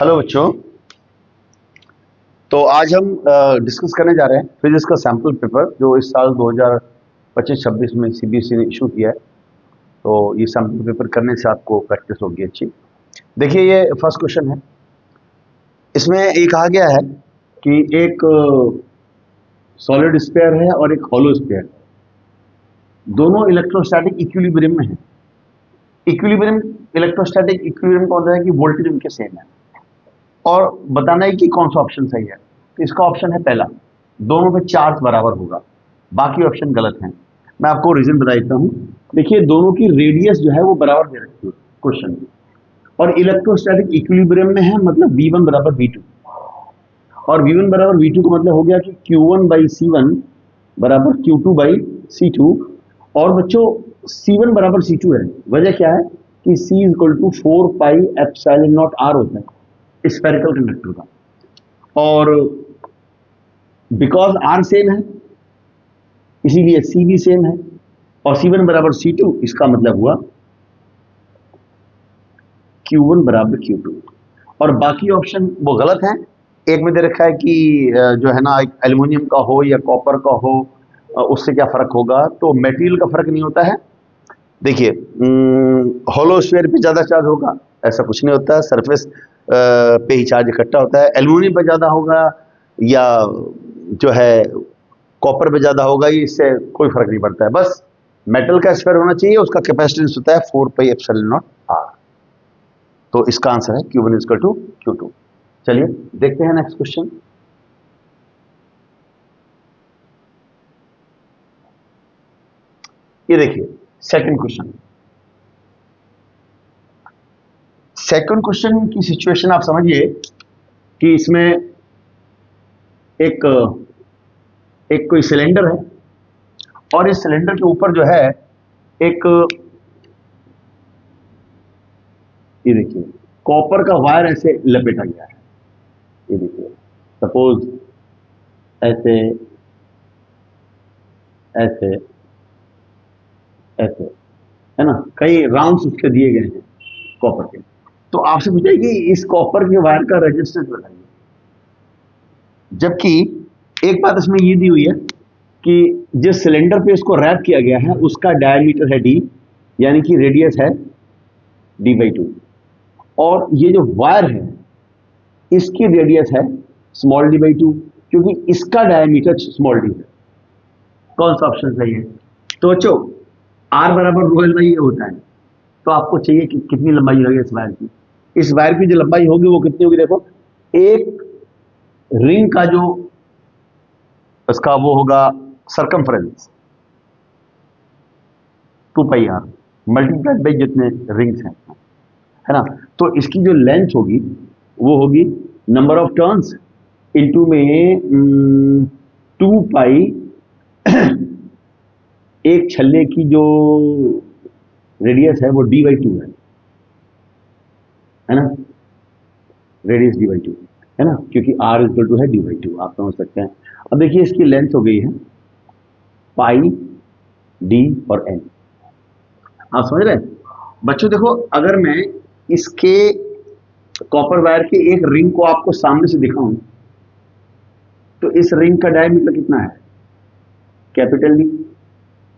Hello बच्चों। तो आज हम डिस्कस करने जा रहे हैं फिजिक्स का सैम्पल पेपर जो इस साल 2025-26 में सीबीएसई ने इशू किया है। तो ये सैम्पल पेपर करने से आपको प्रैक्टिस होगी अच्छी। देखिए, ये फर्स्ट क्वेश्चन है। इसमें ये कहा गया है कि एक सॉलिड स्फीयर है और एक हॉलो स्फीयर है। दोनों इलेक्ट्रोस्टैटिक इक्विलिब्रियम में है। इक्विलिब्रियम, इलेक्ट्रोस्टैटिक इक्विलिब्रियम का होता है कि वोल्टेज उनके सेम है और बताना है कि कौन सा ऑप्शन सही है। तो इसका ऑप्शन है पहला, दोनों पे चार्ज बराबर होगा। बाकी ऑप्शन गलत हैं। मैं आपको रीजन बता देता हूं। देखिए, दोनों की रेडियस जो है वो बराबर दे रखी है क्वेश्चन में, और इलेक्ट्रोस्टैटिक इक्विलिब्रियम में है, मतलब V1 बराबर V2। और V1 बराबर V2 का मतलब हो गया कि Q1 बाई C1 बराबर Q2 बाई C2। और बच्चों, C1 बराबर C2 है। वजह क्या है कि C equal to 4 pi epsilon not R होता है स्फेरिकल कंडक्टर का। और बिकॉज R सेम है इसीलिए C भी सेम है, और C1 बराबर C2, इसका मतलब हुआ Q1 बराबर Q2। और बाकी ऑप्शन वो गलत हैं। एक में दे रखा है कि जो है ना, एक एल्युमिनियम का हो या कॉपर का हो, उससे क्या फर्क होगा। तो मेटीरियल का फर्क नहीं होता है। देखिए, होलो स्फीयर पे ज्यादा चार्ज होगा, ऐसा कुछ नहीं होता है। सरफेस पे ही चार्ज इकट्ठा होता है। एल्युमिनियम पे ज्यादा होगा या जो है कॉपर पे ज्यादा होगा, ये इससे कोई फर्क नहीं पड़ता है। बस मेटल का स्फीयर होना चाहिए, उसका कैपेसिटेंस होता है 4 पाई एप्सिलॉन नॉट R। तो इसका आंसर है Q1 इक्वल टू Q2। चलिए देखते हैं नेक्स्ट क्वेश्चन। ये देखिए सेकंड क्वेश्चन। सेकंड क्वेश्चन की सिचुएशन आप समझिए कि इसमें एक एक कोई सिलेंडर है, और इस सिलेंडर के ऊपर जो है एक, ये देखिए, कॉपर का वायर ऐसे लपेटा गया है। ये देखिए, सपोज ऐसे ऐसे ऐसे, है ना, कई राउंड्स उसके दिए गए हैं कॉपर के। तो आपसे पूछा है कि इस कॉपर के वायर का रेजिस्टेंस बताइए। जबकि एक बात इसमें ये दी हुई है कि जिस सिलेंडर पे इसको रैप किया गया है उसका डायमीटर है D, यानी कि रेडियस है D/2। और ये जो वायर है इसकी रेडियस है स्मॉल d/2, क्योंकि इसका डायमीटर स्मॉल d है। कौन सा ऑप्शन सही है? तो बच्चों, R बराबर रोयल बाई ए होता है। तो आपको चाहिए कि कितनी लंबाई होगी इस वायर की। इस वायर की जो लंबाई होगी वो कितनी होगी? देखो, एक रिंग का जो इसका वो होगा circumference 2 pi R multiplied by जितने रिंग्स हैं, है ना। तो इसकी जो लेंथ होगी वो होगी नंबर ऑफ टर्न्स इनटू में 2 पाई एक छल्ले की जो रेडियस है वो D/2 है ना। रेडियस D/2 है ना, क्योंकि R इक्वल टू है D/2, आप समझ सकते हैं। अब देखिए, इसकी लेंथ हो गई है पाई D और N। आप समझ रहे हैं बच्चों? देखो, अगर मैं इसके कॉपर वायर के एक रिंग को आपको सामने से दिखाऊं तो इस रिंग का डायमीटर कितना है? कैपिटल D,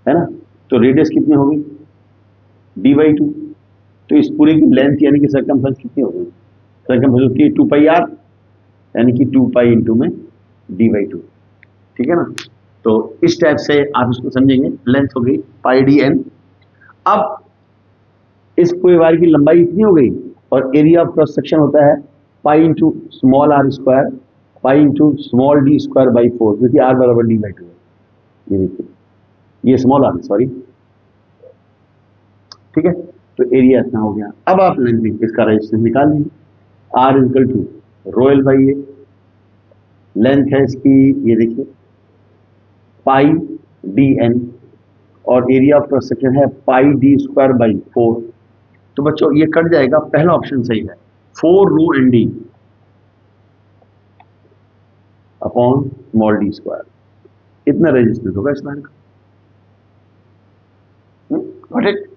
है ना। तो रेडियस कितनी होगी? D/2। तो इस पूरे की लेंथ यानी कि सर्कमफ्रेंस कितनी होगी? सर्कमफ्रेंस होती है 2 पाई R, यानी कि 2 पाई इंटू में D/2। ठीक है ना। तो इस टाइप से आप इसको समझेंगे। लेंथ हो गई पाई D/N। अब इस पूरे वायर की लंबाई इतनी हो गई, और एरिया ऑफ क्रॉस सेक्शन होता है pi into small r square pi into small d square by 4, क्योंकि r बराबर D/2 है। ये देखिए, ये स्मॉल r, सॉरी, ठीक है। तो एरिया इतना हो गया। अब आप लेंथ इसका रेजिस्टेंस निकाल लीजिए। R equal to rho l by A, length है इसकी, ये देखिए, पाई D/N, और एरिया ऑफ क्रॉस सेक्शन है पाई d स्क्वायर बाई 4। तो बच्चों ये कट जाएगा, पहला ऑप्शन सही है, 4 rho N D upon small d square. इतना रेजिस्टेंस होगा इस वायर का। Got it?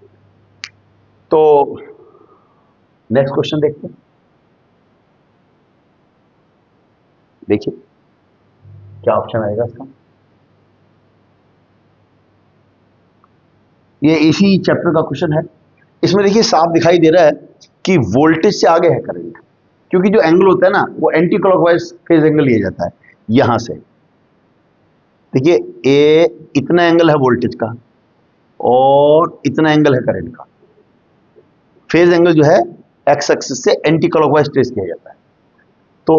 तो नेक्स्ट क्वेश्चन देखते हैं। देखिए क्या ऑप्शन आएगा इसका। ये इसी चैप्टर का क्वेश्चन है। इसमें देखिए साफ दिखाई दे रहा है कि वोल्टेज से आगे है करंट, क्योंकि जो एंगल होता है ना वो एंटी क्लॉकवाइज फेज एंगल लिया जाता है यहां से। देखिए ए इतना एंगल है वोल्टेज का और इतना एंगल है करंट का। फेज एंगल जो है एक्स एक्सिस से एंटी क्लॉकवाइज ट्रेस किया जाता है। तो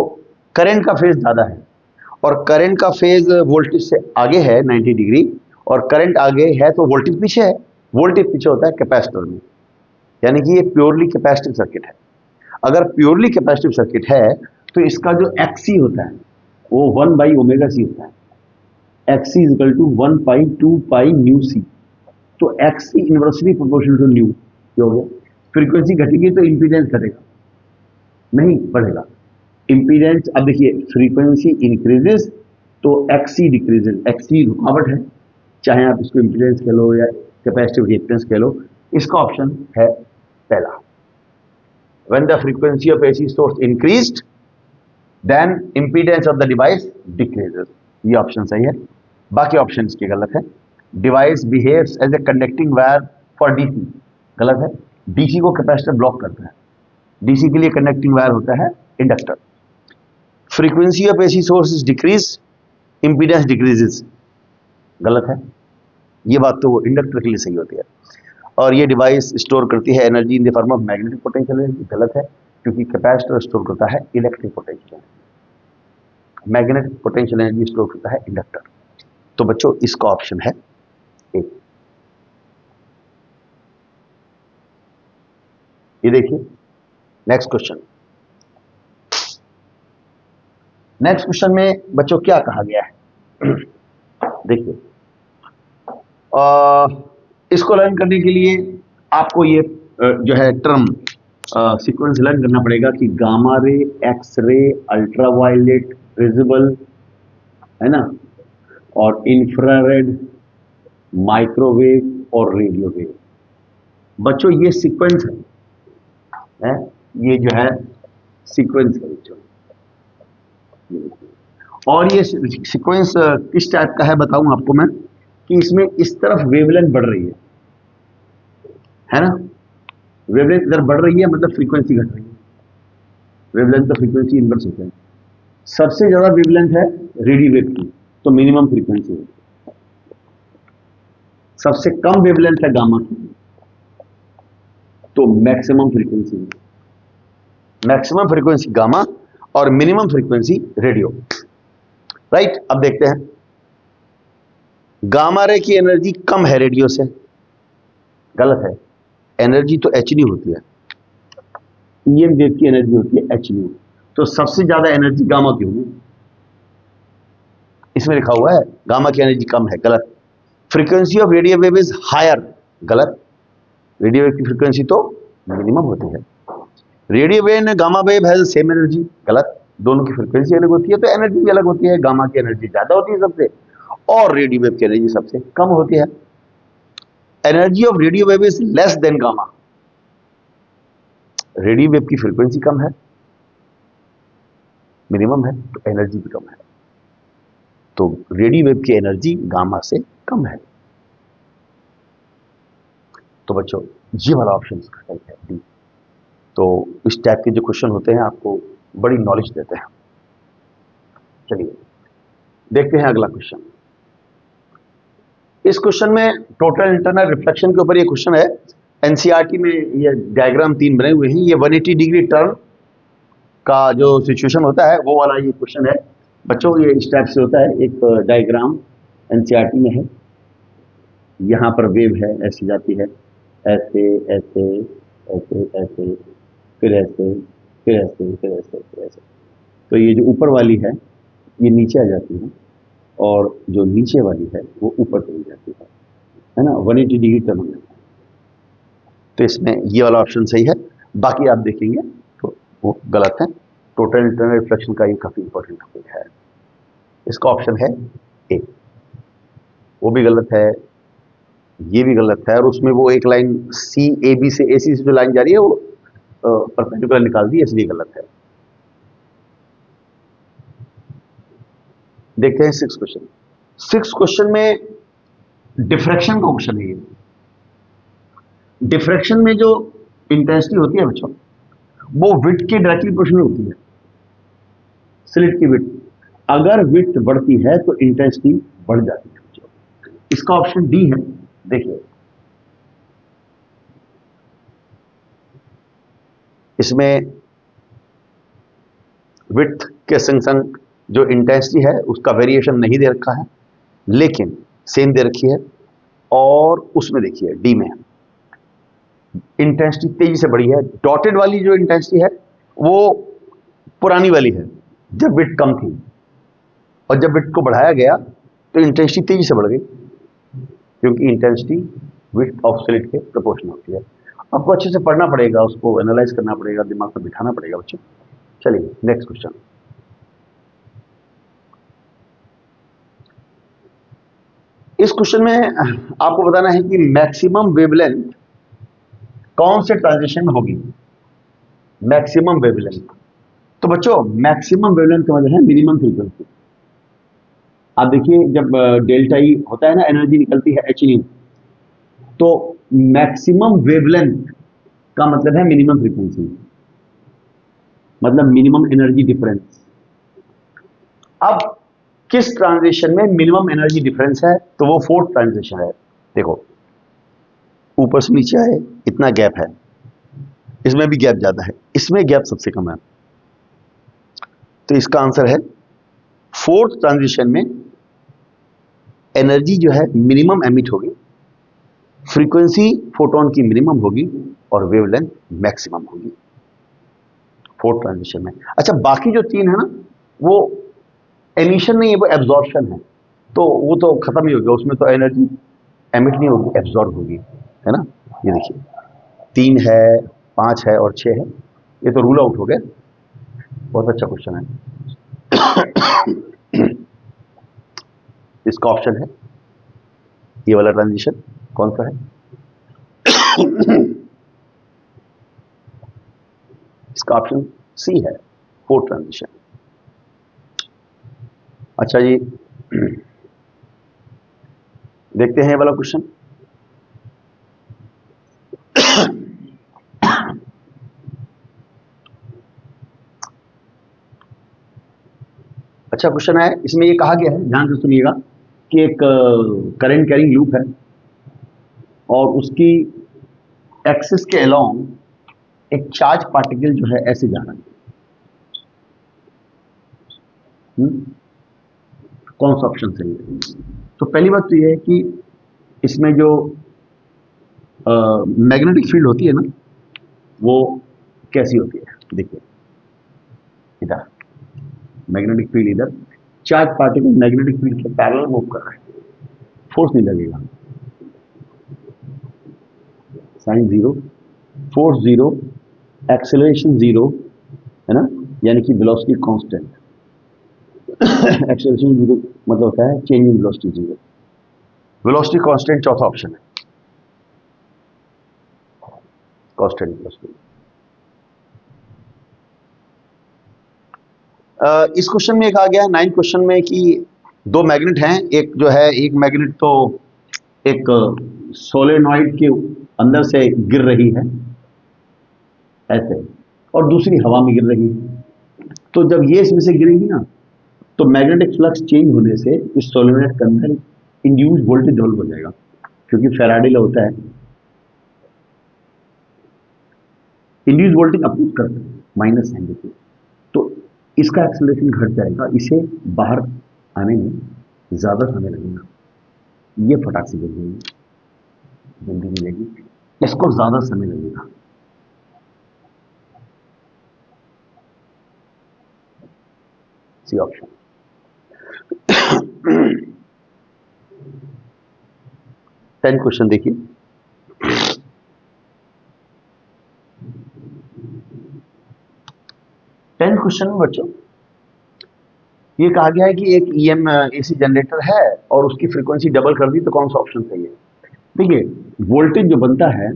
करंट का फेज ज्यादा है और करंट का फेज वोल्टेज से आगे है 90 डिग्री, और करंट आगे है तो वोल्टेज पीछे है। वोल्टेज पीछे होता है कैपेसिटर में, यानी कि ये प्योरली कैपेसिटिव सर्किट है। अगर प्योरली कैपेसिटिव सर्किट है तो इसका जो एक्सी होता है वो 1/ω/c होता है। XC is equal to 1/2π/μc। तो XC inversely proportional to nu हो गया। फ्रीक्वेंसी घटेगी तो इंपीडेंस घटेगा, नहीं बढ़ेगा। इंपीडेंस, अब देखिए फ्रीक्वेंसी इंक्रीजेस तो एक्सी डिक्रीजेस। एक्सी रुकावट है, चाहे आप इसको इंपीडेंस कह लो या कैपेसिटिव रिएक्टेंस कह लो। इसका ऑप्शन है पहला। When the frequency of AC source increased, then impedance of the device decreases. ये ऑप्शन सही है। बाकी ऑप्शन इसके गलत है। Device behaves as a conducting wire for DC, गलत है। डीसी को कैपेसिटर ब्लॉक करता है, डीसी के लिए कंडक्टिंग वायर होता है inductor. Frequency of AC source is decrease, impedance decreases, गलत है। ये बात तो इंडक्टर के लिए सही होती है। और ये डिवाइस स्टोर करती है energy in the form of magnetic potential energy, गलत है, क्योंकि कैपेसिटर स्टोर करता है electric potential energy. Magnetic potential energy store करता है इंडक्टर। तो बच्चों इसका ऑप्शन है ए। ये देखिए नेक्स्ट क्वेश्चन। नेक्स्ट क्वेश्चन में बच्चों क्या कहा गया है देखिए, इसको लर्न करने के लिए आपको ये जो है टर्म सीक्वेंस लर्न करना पड़ेगा कि gamma ray, X ray, ultraviolet, visible, है ना, और इंफ्रारेड, माइक्रोवेव और रेडियो वेव। बच्चों ये सीक्वेंस है, ये जो है सीक्वेंस है बच्चों। और ये सीक्वेंस किस टाइप का है बताऊं आपको मैं, कि इसमें इस तरफ वेवलेंथ बढ़ रही है ना। वेवलेंथ इधर बढ़ रही है मतलब फ्रीक्वेंसी घट रही है। वेवलेंथ तो फ्रीक्वेंसी इनवर्स होता है। सबसे ज्यादा वेवलेंथ है रेडियो वेव की, तो मिनिमम फ्रीक्वेंसी है। सबसे कम वेवलेंथ है गामा की, तो मैक्सिमम फ्रीक्वेंसी है। मैक्सिमम फ्रीक्वेंसी गामा और मिनिमम फ्रीक्वेंसी रेडियो, राइट। अब देखते हैं, गामा रे की एनर्जी कम है रेडियो से, गलत है। एनर्जी तो एच न्यू होती है, ईएम वेव की एनर्जी होती है एच न्यू, तो सबसे ज्यादा एनर्जी गामा की होगी। इसमें लिखा हुआ है गामा की एनर्जी कम है, गलत। Frequency of radio wave is higher, गलत। रेडियो वेव की फ्रीक्वेंसी तो मिनिमम होती है। Radio wave and gamma wave has same energy, गलत। दोनों की फ्रीक्वेंसी अलग होती है तो एनर्जी भी अलग होती है। गामा की एनर्जी ज्यादा होती है सबसे, और रेडियो वेव की एनर्जी सबसे कम होती है। Energy of radio wave is less than gamma. Radio wave की फ्रीक्वेंसी कम है, मिनिमम है, तो एनर्जी भी कम है। तो रेडियो वेव की एनर्जी गामा से कम है। तो बच्चों ये वाला ऑप्शन इसका सही है, डी। तो इस टाइप के जो क्वेश्चन होते हैं आपको बड़ी नॉलेज देते हैं। चलिए देखते हैं अगला क्वेश्चन। इस क्वेश्चन में टोटल इंटरनल रिफ्लेक्शन के ऊपर ये क्वेश्चन है। एनसीईआरटी में ये डायग्राम 3 बने हुए हैं। ये 180 डिग्री टर्न का जो सिचुएशन होता है वो वाला ये क्वेश्चन है बच्चों। ये इस टाइप से होता है, एक डायग्राम एनसीईआरटी में है। यहाँ पर वेव है, ऐसे जाती है, ऐसे ऐसे ऐसे ऐसे, फिर ऐसे, फिर ऐसे, फिर ऐसे, फिर ऐसे। तो ये जो ऊपर वाली है ये नीचे आ जाती है, और जो नीचे वाली है वो ऊपर चली जाती है ना। 180 डिग्री टर्न हो जाता है। तो इसमें ये वाला ऑप्शन सही है, बाकी आप देखेंगे तो वो गलत है। टोटल इंटरनल रिफ्लेक्शन का ये काफी इंपॉर्टेंट टॉपिक है। इसका ऑप्शन है ए, वो भी गलत है, ये भी गलत है, और उसमें वो एक लाइन सी ए बी से ए सी से जो लाइन जा रही है वो परपेंडिकुलर निकाल दी, इसलिए गलत है। देखते हैं सिक्स क्वेश्चन। सिक्स क्वेश्चन में डिफ्रैक्शन का क्वेश्चन है ये। डिफ्रैक्शन में जो इंटेंसिटी होती है बच्चों, वो विड्थ के डायरेक्टली प्रोपोर्शनल होती है, स्लिट की विड्थ। अगर विड्थ बढ़ती है तो इंटेंसिटी बढ़ जाती है बच्चों। इसका ऑप्शन डी है। देखिए इसमें विड्थ के संग संग जो इंटेंसिटी है उसका वेरिएशन नहीं दे रखा है, लेकिन सेम दे रखी है। और उसमें देखिए डी में इंटेंसिटी तेजी से बढ़ी है। डॉटेड वाली जो इंटेंसिटी है वो पुरानी वाली है, जब विड्थ कम थी, और जब विड्थ को बढ़ाया गया तो इंटेंसिटी तेजी से बढ़ गई, क्योंकि इंटेंसिटी विड्थ ऑफ स्लिट के प्रोपोर्शनल होती है। आपको अच्छे से पढ़ना पड़ेगा, उसको एनालाइज करना पड़ेगा, दिमाग पर बिठाना पड़ेगा बच्चों। चलिए नेक्स्ट क्वेश्चन। इस क्वेश्चन में आपको बताना है कि मैक्सिमम वेवलेंथ कौन से ट्रांजिशन में होगी। मैक्सिमम वेवलेंथ, तो बच्चों मैक्सिमम वेवलेंथ का मतलब है मिनिमम फ्रीक्वेंसी। आप देखिए जब डेल्टा ई होता है ना, एनर्जी निकलती है एच न्यू, तो मैक्सिमम वेवलेंथ का मतलब है मिनिमम फ्रीक्वेंसी, मतलब मिनिमम एनर्जी डिफरेंस। अब किस ट्रांजिशन में मिनिमम एनर्जी डिफरेंस है, तो वो फोर्थ ट्रांजिशन है। देखो ऊपर से नीचे आए इतना गैप है, इसमें भी गैप ज्यादा है, इसमें गैप सबसे कम है। तो इसका आंसर है फोर्थ ट्रांजिशन में एनर्जी जो है मिनिमम एमिट होगी, फ्रीक्वेंसी फोटोन की मिनिमम होगी और वेवलेंथ मैक्सिमम होगी फोर्थ ट्रांजिशन में। अच्छा बाकी जो तीन है ना, वो एमिशन नहीं है, वो एब्जॉर्प्शन है, तो वो तो खत्म ही हो गया, उसमें तो एनर्जी एमिट नहीं होगी, एब्जॉर्ब होगी, है ना। ये देखिए 3 है, 5 है और 6 है, ये तो रूल आउट हो गया। बहुत अच्छा क्वेश्चन है। इसका ऑप्शन है ये वाला ट्रांजिशन कौन सा है। इसका ऑप्शन सी है, फोर्थ ट्रांजिशन। अच्छा जी देखते हैं ये वाला क्वेश्चन। अच्छा क्वेश्चन है। इसमें ये कहा गया है, ध्यान से सुनिएगा, कि एक करंट कैरिंग लूप है और उसकी एक्सिस के अलोंग एक चार्ज पार्टिकल जो है ऐसे जा रहा है। कौन सा ऑप्शन सही है। तो पहली बात तो यह है कि इसमें जो मैग्नेटिक फील्ड होती है ना, वो कैसी होती है। देखिए इधर मैग्नेटिक फील्ड, इधर चार्ज पार्टिकल मैग्नेटिक फील्ड के पैरेलल मूव कर रहा है, फोर्स नहीं लगेगा, sine zero, force zero, acceleration zero, है ना, यानी कि वेलोसिटी कांस्टेंट। एक्सेलरेशन जीरो मतलब होता है change in velocity zero, velocity constant चौथा ऑप्शन है, कांस्टेंट वेलोसिटी। इस क्वेश्चन में कहा गया है 9th क्वेश्चन में कि दो मैग्नेट हैं, एक जो है, एक मैग्नेट तो एक सोलेनॉइड के अंदर से गिर रही है ऐसे, और दूसरी हवा में गिर रही है। तो जब ये इसमें से गिरेगी ना, तो मैग्नेटिक फ्लक्स चेंज होने से इस सोलेनॉइड के अंदर इंड्यूस वोल्टेज डेवलप हो जाएगा, क्योंकि फैराडे लॉ होता है इंड्यूस वोल्टेज अपोज करता है माइनस साइन देके, तो इसका एक्सेलरेशन घट जाएगा, इसे बाहर आने में ज्यादा समय लगेगा, ये फटाक से गिर जाएगी, जल्दी मिलेगी, इसको ज्यादा समय लगेगा। C option. 10 क्वेश्चन देखिए। टेंथ क्वेश्चन में बच्चों ये कहा गया है कि एक ईएम एसी जनरेटर है और उसकी फ्रीक्वेंसी डबल कर दी, तो कौन सा ऑप्शन सही है। देखिए वोल्टेज जो बनता है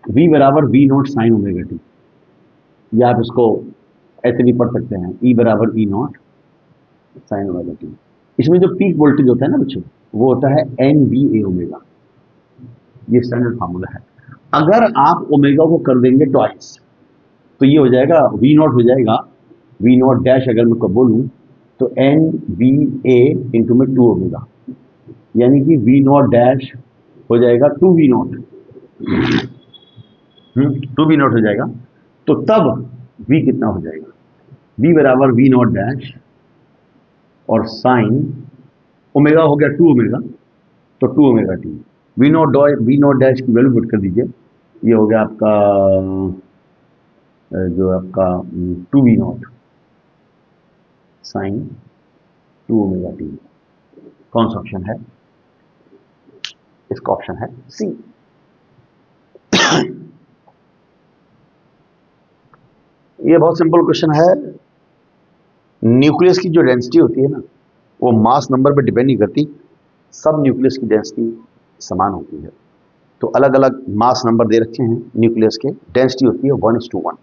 V बराबर V not sine omega T, या आप इसको ऐसे भी पढ़ सकते हैं E बराबर E not sine omega T. इसमें जो पीक वोल्टेज होता है ना बच्चों, वो होता है NVA ओमेगा। ये स्टैंडर्ड फार्मूला है। अगर आप ओमेगा को कर देंगे ट्वाइस, तो ये हो जाएगा वी नॉट हो जाएगा, वी नॉट डैश अगर मैं बोलूं तो NVA इंटू में 2 ओमेगा, यानी कि वी नॉट डैश हो जाएगा 2 V नॉट, 2 V नॉट हो जाएगा। तो तब V कितना हो जाएगा, V बराबर वी नॉट डैश और साइन ओमेगा हो गया 2 ओमेगा, तो 2 omega T. V not dash की वैल्यू पुट कर दीजिए, ये हो गया आपका जो आपका 2 V not sine 2 omega T. कौन सा ऑप्शन है? इसका ऑप्शन है सी। ये बहुत सिंपल क्वेश्चन है। न्यूक्लियस की जो डेंसिटी होती है ना, वो मास नंबर पर डिपेंड नहीं करती, सब न्यूक्लियस की डेंसिटी समान होती है। तो अलग अलग मास नंबर दे रखे हैं न्यूक्लियस के, डेंसिटी होती है 1:1,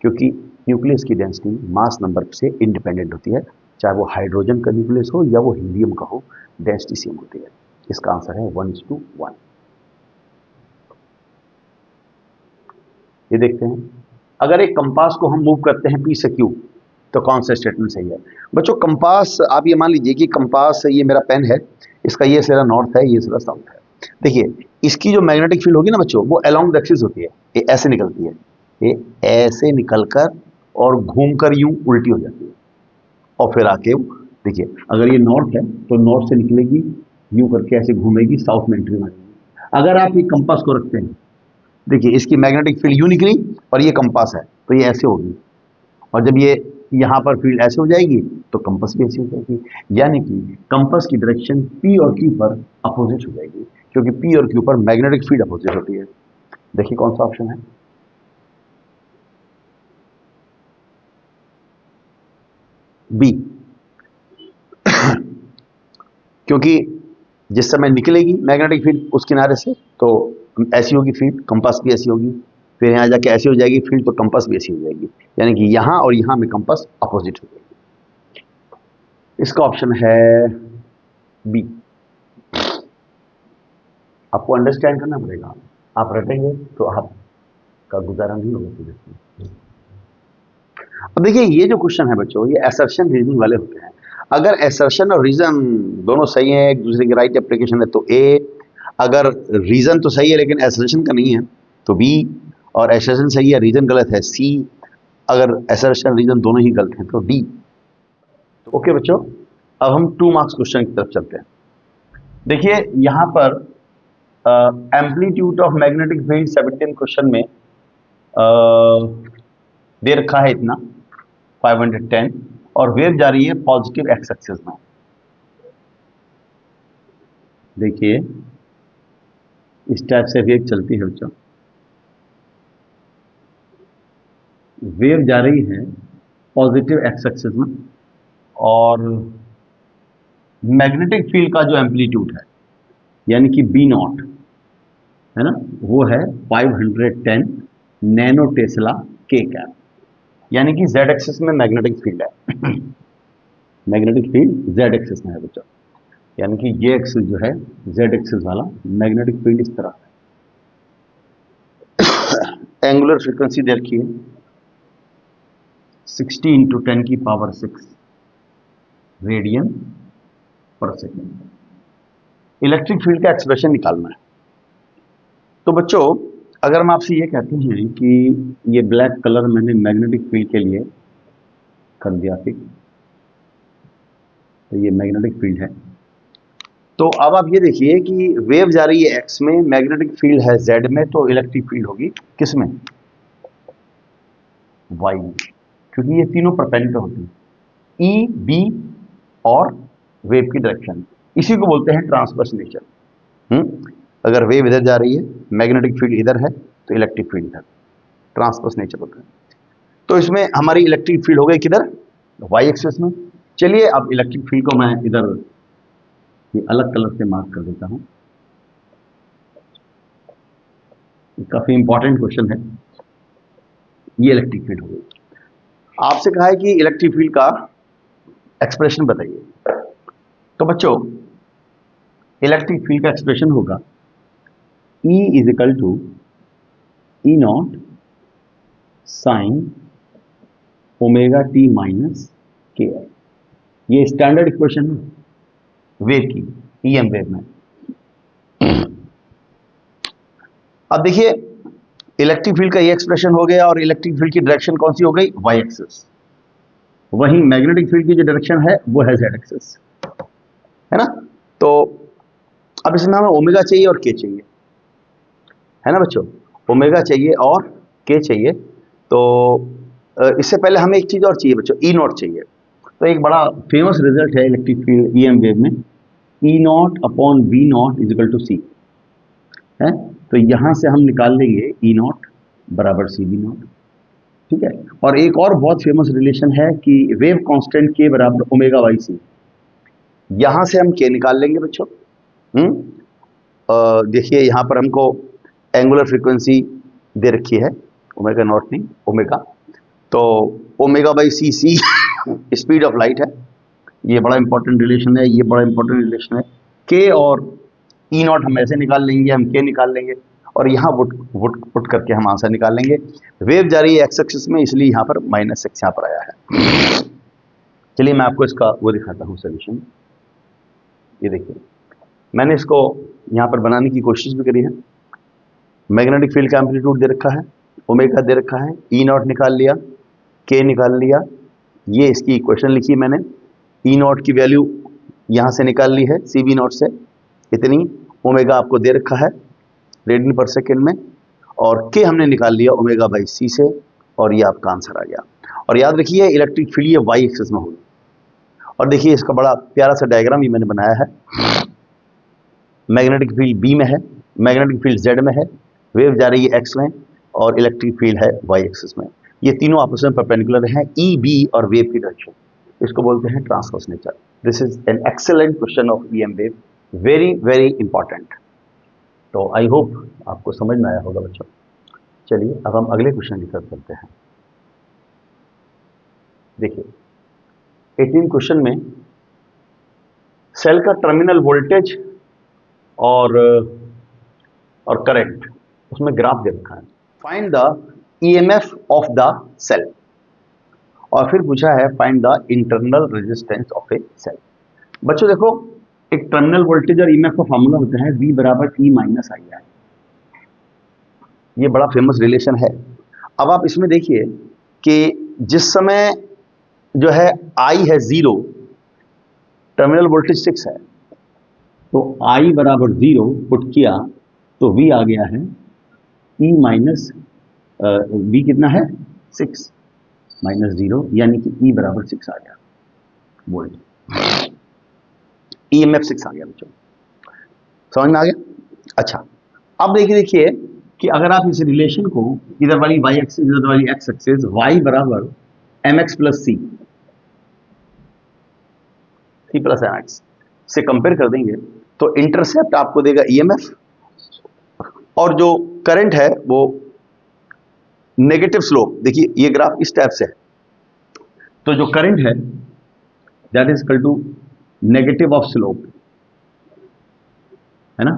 क्योंकि न्यूक्लियस की डेंसिटी मास नंबर से इंडिपेंडेंट होती है, चाहे वो हाइड्रोजन का न्यूक्लियस हो या वो हीलियम का हो, डेंसिटी सेम होती है। इसका आंसर है 1:1। ये देखते हैं, अगर एक कंपास को हम मूव करते हैं P से Q, तो कौन सा स्टेटमेंट सही है? बच्चों कंपास, आप ये मान लीजिए कि कंपास, ये मेरा पेन है, इसका ये सिरा नॉर्थ है, ये सिरा साउथ है। देखिए इसकी जो मैग्नेटिक फील्ड होगी ना बच्चों, वो अलोंग द एक्सिस होती है, ये ऐसे निकलती है, ये ऐसे निकलकर और घूमकर यूं उल्टी हो जाती है, और फिर आके देखिए अगर ये नॉर्थ है तो नॉर्थ से निकलेगी, यूं करके ऐसे घूमेगी, साउथ में एंट्री मारेगी। अगर आप ये कंपास को रखते हैं, देखिए इसकी मैग्नेटिक फील्ड यूं निकली और ये कंपास है, तो ये ऐसे होगी, और जब ये यहाँ पर फील्ड ऐसे हो जाएगी तो कंपास भी ऐसी हो जाएगी, यानी कि कंपास की डायरेक्शन P और Q पर अपोजिट हो जाएगी, क्योंकि P और Q पर मैग्नेटिक फील्ड अपोजिट होती है। देखिए कौन सा ऑप्शन है? बी। क्योंकि जिस समय निकलेगी मैग्नेटिक फील्ड उस किनारे से, तो ऐसी होगी फील्ड, कंपास भी ऐसी होगी, फिर यहाँ जाके ऐसी हो जाएगी फील्ड, तो कंपास भी ऐसी हो जाएगी, यानी कि यहाँ और यहाँ में कंपास अपोजिट हो जाएगी। इसका ऑप्शन है बी। आपको अंडरस्टैंड करना पड़ेगा, आप रटेंगे तो आपका गुजारा नहीं होगा फिजिक्स। अब देखिए ये जो क्वेश्चन है बच्चों, ये असर्शन रीजनिंग वाले होते हैं। अगर असर्शन और रीजन दोनों सही है, एक दूसरे के राइट एप्लीकेशन है तो ए, अगर रीजन तो सही है लेकिन असर्शन का नहीं है तो बी, और असर्शन सही है रीजन गलत है सी, अगर असर्शन रीजन दोनों ही गलत हैं तो डी। तो ओके बच्चों, अब हम 2 मार्क्स क्वेश्चन की तरफ चलते हैं। देखिए यहां पर amplitude of magnetic field 17 question में दे रखा है इतना 510, और वेव जा रही है पॉजिटिव एक्स एक्सिस में। देखिए इस टाइप से वेव चलती है बच्चों, वेव जा रही है पॉजिटिव एक्स एक्सिस में, और मैग्नेटिक फील्ड का जो एम्पलीट्यूड है यानी कि बी नॉट है ना, वो है 510 नैनो टेस्ला के कैप, यानी कि जेड एक्सिस में मैग्नेटिक फील्ड है। मैग्नेटिक फील्ड जेड एक्सिस में है बच्चों, यानी कि ये एक्सिस जो है जेड एक्सिस वाला, मैग्नेटिक फील्ड इस तरह है। एंगुलर फ्रीक्वेंसी दे रखी है 60 × 10⁶ रेडियन पर सेकेंड। इलेक्ट्रिक फील्ड का एक्सप्रेशन निकालना है। तो बच्चों अगर हम आपसे ये कहते हैं कि ये ब्लैक कलर मैंने मैग्नेटिक फील्ड के लिए कर दिया, ठीक, तो ये मैग्नेटिक फील्ड है। तो अब आप ये देखिए कि वेव जा रही है एक्स में, मैग्नेटिक फील्ड है जेड में, तो इलेक्ट्रिक फील्ड होगी किस में? वाई में, क्योंकि ये तीनों परपेंडिकुलर होती है, ई, बी और वेव की डायरेक्शन। इसी को बोलते हैं ट्रांसवर्स नेचर। अगर वेव इधर जा रही है, मैग्नेटिक फील्ड इधर है, तो इलेक्ट्रिक फील्ड इधर, ट्रांसवर्स नेचर होता है। तो इसमें हमारी इलेक्ट्रिक फील्ड हो गई किधर? वाई एक्सिस में। चलिए अब इलेक्ट्रिक फील्ड को मैं इधर ये अलग कलर से मार्क कर देता हूं, काफी इंपॉर्टेंट क्वेश्चन है। ये इलेक्ट्रिक फील्ड हो गई। आपसे कहा है कि इलेक्ट्रिक फील्ड का एक्सप्रेशन बताइए। तो बच्चों इलेक्ट्रिक फील्ड का एक्सप्रेशन होगा E is equal to E not sine omega T minus K I. ये स्टैंडर्ड इक्वेशन है वेव की, ईएम वेव में। अब देखिए इलेक्ट्रिक फील्ड का ये एक्सप्रेशन हो गया और इलेक्ट्रिक फील्ड की डायरेक्शन कौन सी हो गई, वाई एक्सिस। वहीं मैग्नेटिक फील्ड की जो डायरेक्शन है वो है जेड एक्सिस, है ना। तो अब इसमें हमें ओमेगा चाहिए और के चाहिए, है ना बच्चों, ओमेगा चाहिए और के चाहिए। तो इससे पहले हमें एक चीज और चाहिए बच्चों, ई नॉट चाहिए। तो एक बड़ा फेमस रिजल्ट है इलेक्ट्रिक फील्ड ईएम वेव में, E naught upon V naught is equal to C है। तो यहां से हम निकाल लेंगे ई नॉट बराबर सी वी नॉट, ठीक है। और एक और बहुत फेमस रिलेशन है कि वेव कांस्टेंट के बराबर ओमेगा बाई सी, यहां से हम के निकाल लेंगे बच्चों। देखिए यहां पर हमको एंगुलर फ्रीक्वेंसी दे रखी है, ओमेगा नॉट नहीं ओमेगा, तो omega by C C speed of light है। ये बड़ा इंपॉर्टेंट रिलेशन है, ये बड़ा इंपॉर्टेंट रिलेशन है। के और ई नॉट हम ऐसे निकाल लेंगे, हम के निकाल लेंगे और यहाँ पुट करके हम आंसर निकाल लेंगे। वेव जा रही है एक्स एक्सिस में, इसलिए यहाँ पर माइनस एक्स यहाँ पर आया है। चलिए मैं आपको इसका वो दिखाता हूँ सोल्यूशन। ये देखिए मैंने इसको यहाँ पर बनाने की कोशिश भी करी है। मैग्नेटिक फील्ड का एम्पलीट्यूड दे रखा है, ओमेगा दे रखा है, ई नॉट निकाल लिया, के निकाल लिया, ये इसकी इक्वेशन लिखी मैंने। ई नॉट की वैल्यू यहाँ से निकाल ली है सी वी नॉट से, इतनी। ओमेगा आपको दे रखा है रेडियन पर सेकेंड में, और के हमने निकाल लिया ओमेगा बाई सी से, और ये आपका आंसर आ गया। और याद रखिए इलेक्ट्रिक फील्ड ये वाई एक्सिस में होगी। और देखिए इसका बड़ा प्यारा सा डायग्राम ये मैंने बनाया है। मैग्नेटिक फील्ड बी में है, मैग्नेटिक फील्ड जेड में है, वेव जा रही है एक्स में, और इलेक्ट्रिक फील्ड है वाई एक्सिस में। ये तीनों आपस में परपेंडिकुलर हैं, ई बी और वेव की डायरेक्शन। इसको बोलते हैं transverse nature. This is an excellent question of EM wave, very very important. तो आई होप आपको समझ में आया होगा बच्चों। चलिए अब हम अगले क्वेश्चन की तरफ चलते हैं। देखिए 18 क्वेश्चन में सेल का टर्मिनल वोल्टेज और करंट, उसमें ग्राफ दे रखा है। Find the EMF of the cell, और फिर पूछा है find the internal resistance of a cell. बच्चों देखो एक टर्मिनल वोल्टेज और ईएमएफ का फार्मूला होता है V बराबर E माइनस आई आर। ये बड़ा फेमस रिलेशन है। अब आप इसमें देखिए कि जिस समय जो है I है 0, टर्मिनल वोल्टेज 6 है, तो I बराबर 0 पुट किया तो V आ गया है E माइनस V कितना है 6 माइनस 0, यानी कि E बराबर 6 आ गया वोल्ट। EMF 6 आ गया बच्चों, समझ में आ गया। अच्छा अब देखिए कि अगर आप इस रिलेशन को इधर वाली y एक्सिस इधर वाली x एक्सिस y बराबर mx plus c plus mx से कंपेयर कर देंगे तो इंटरसेप्ट आपको देगा EMF, और जो करंट है वो नेगेटिव स्लोप। देखिए ये ग्राफ इस टाइप से है, तो जो करंट है that is equal to negative of slope, है ना।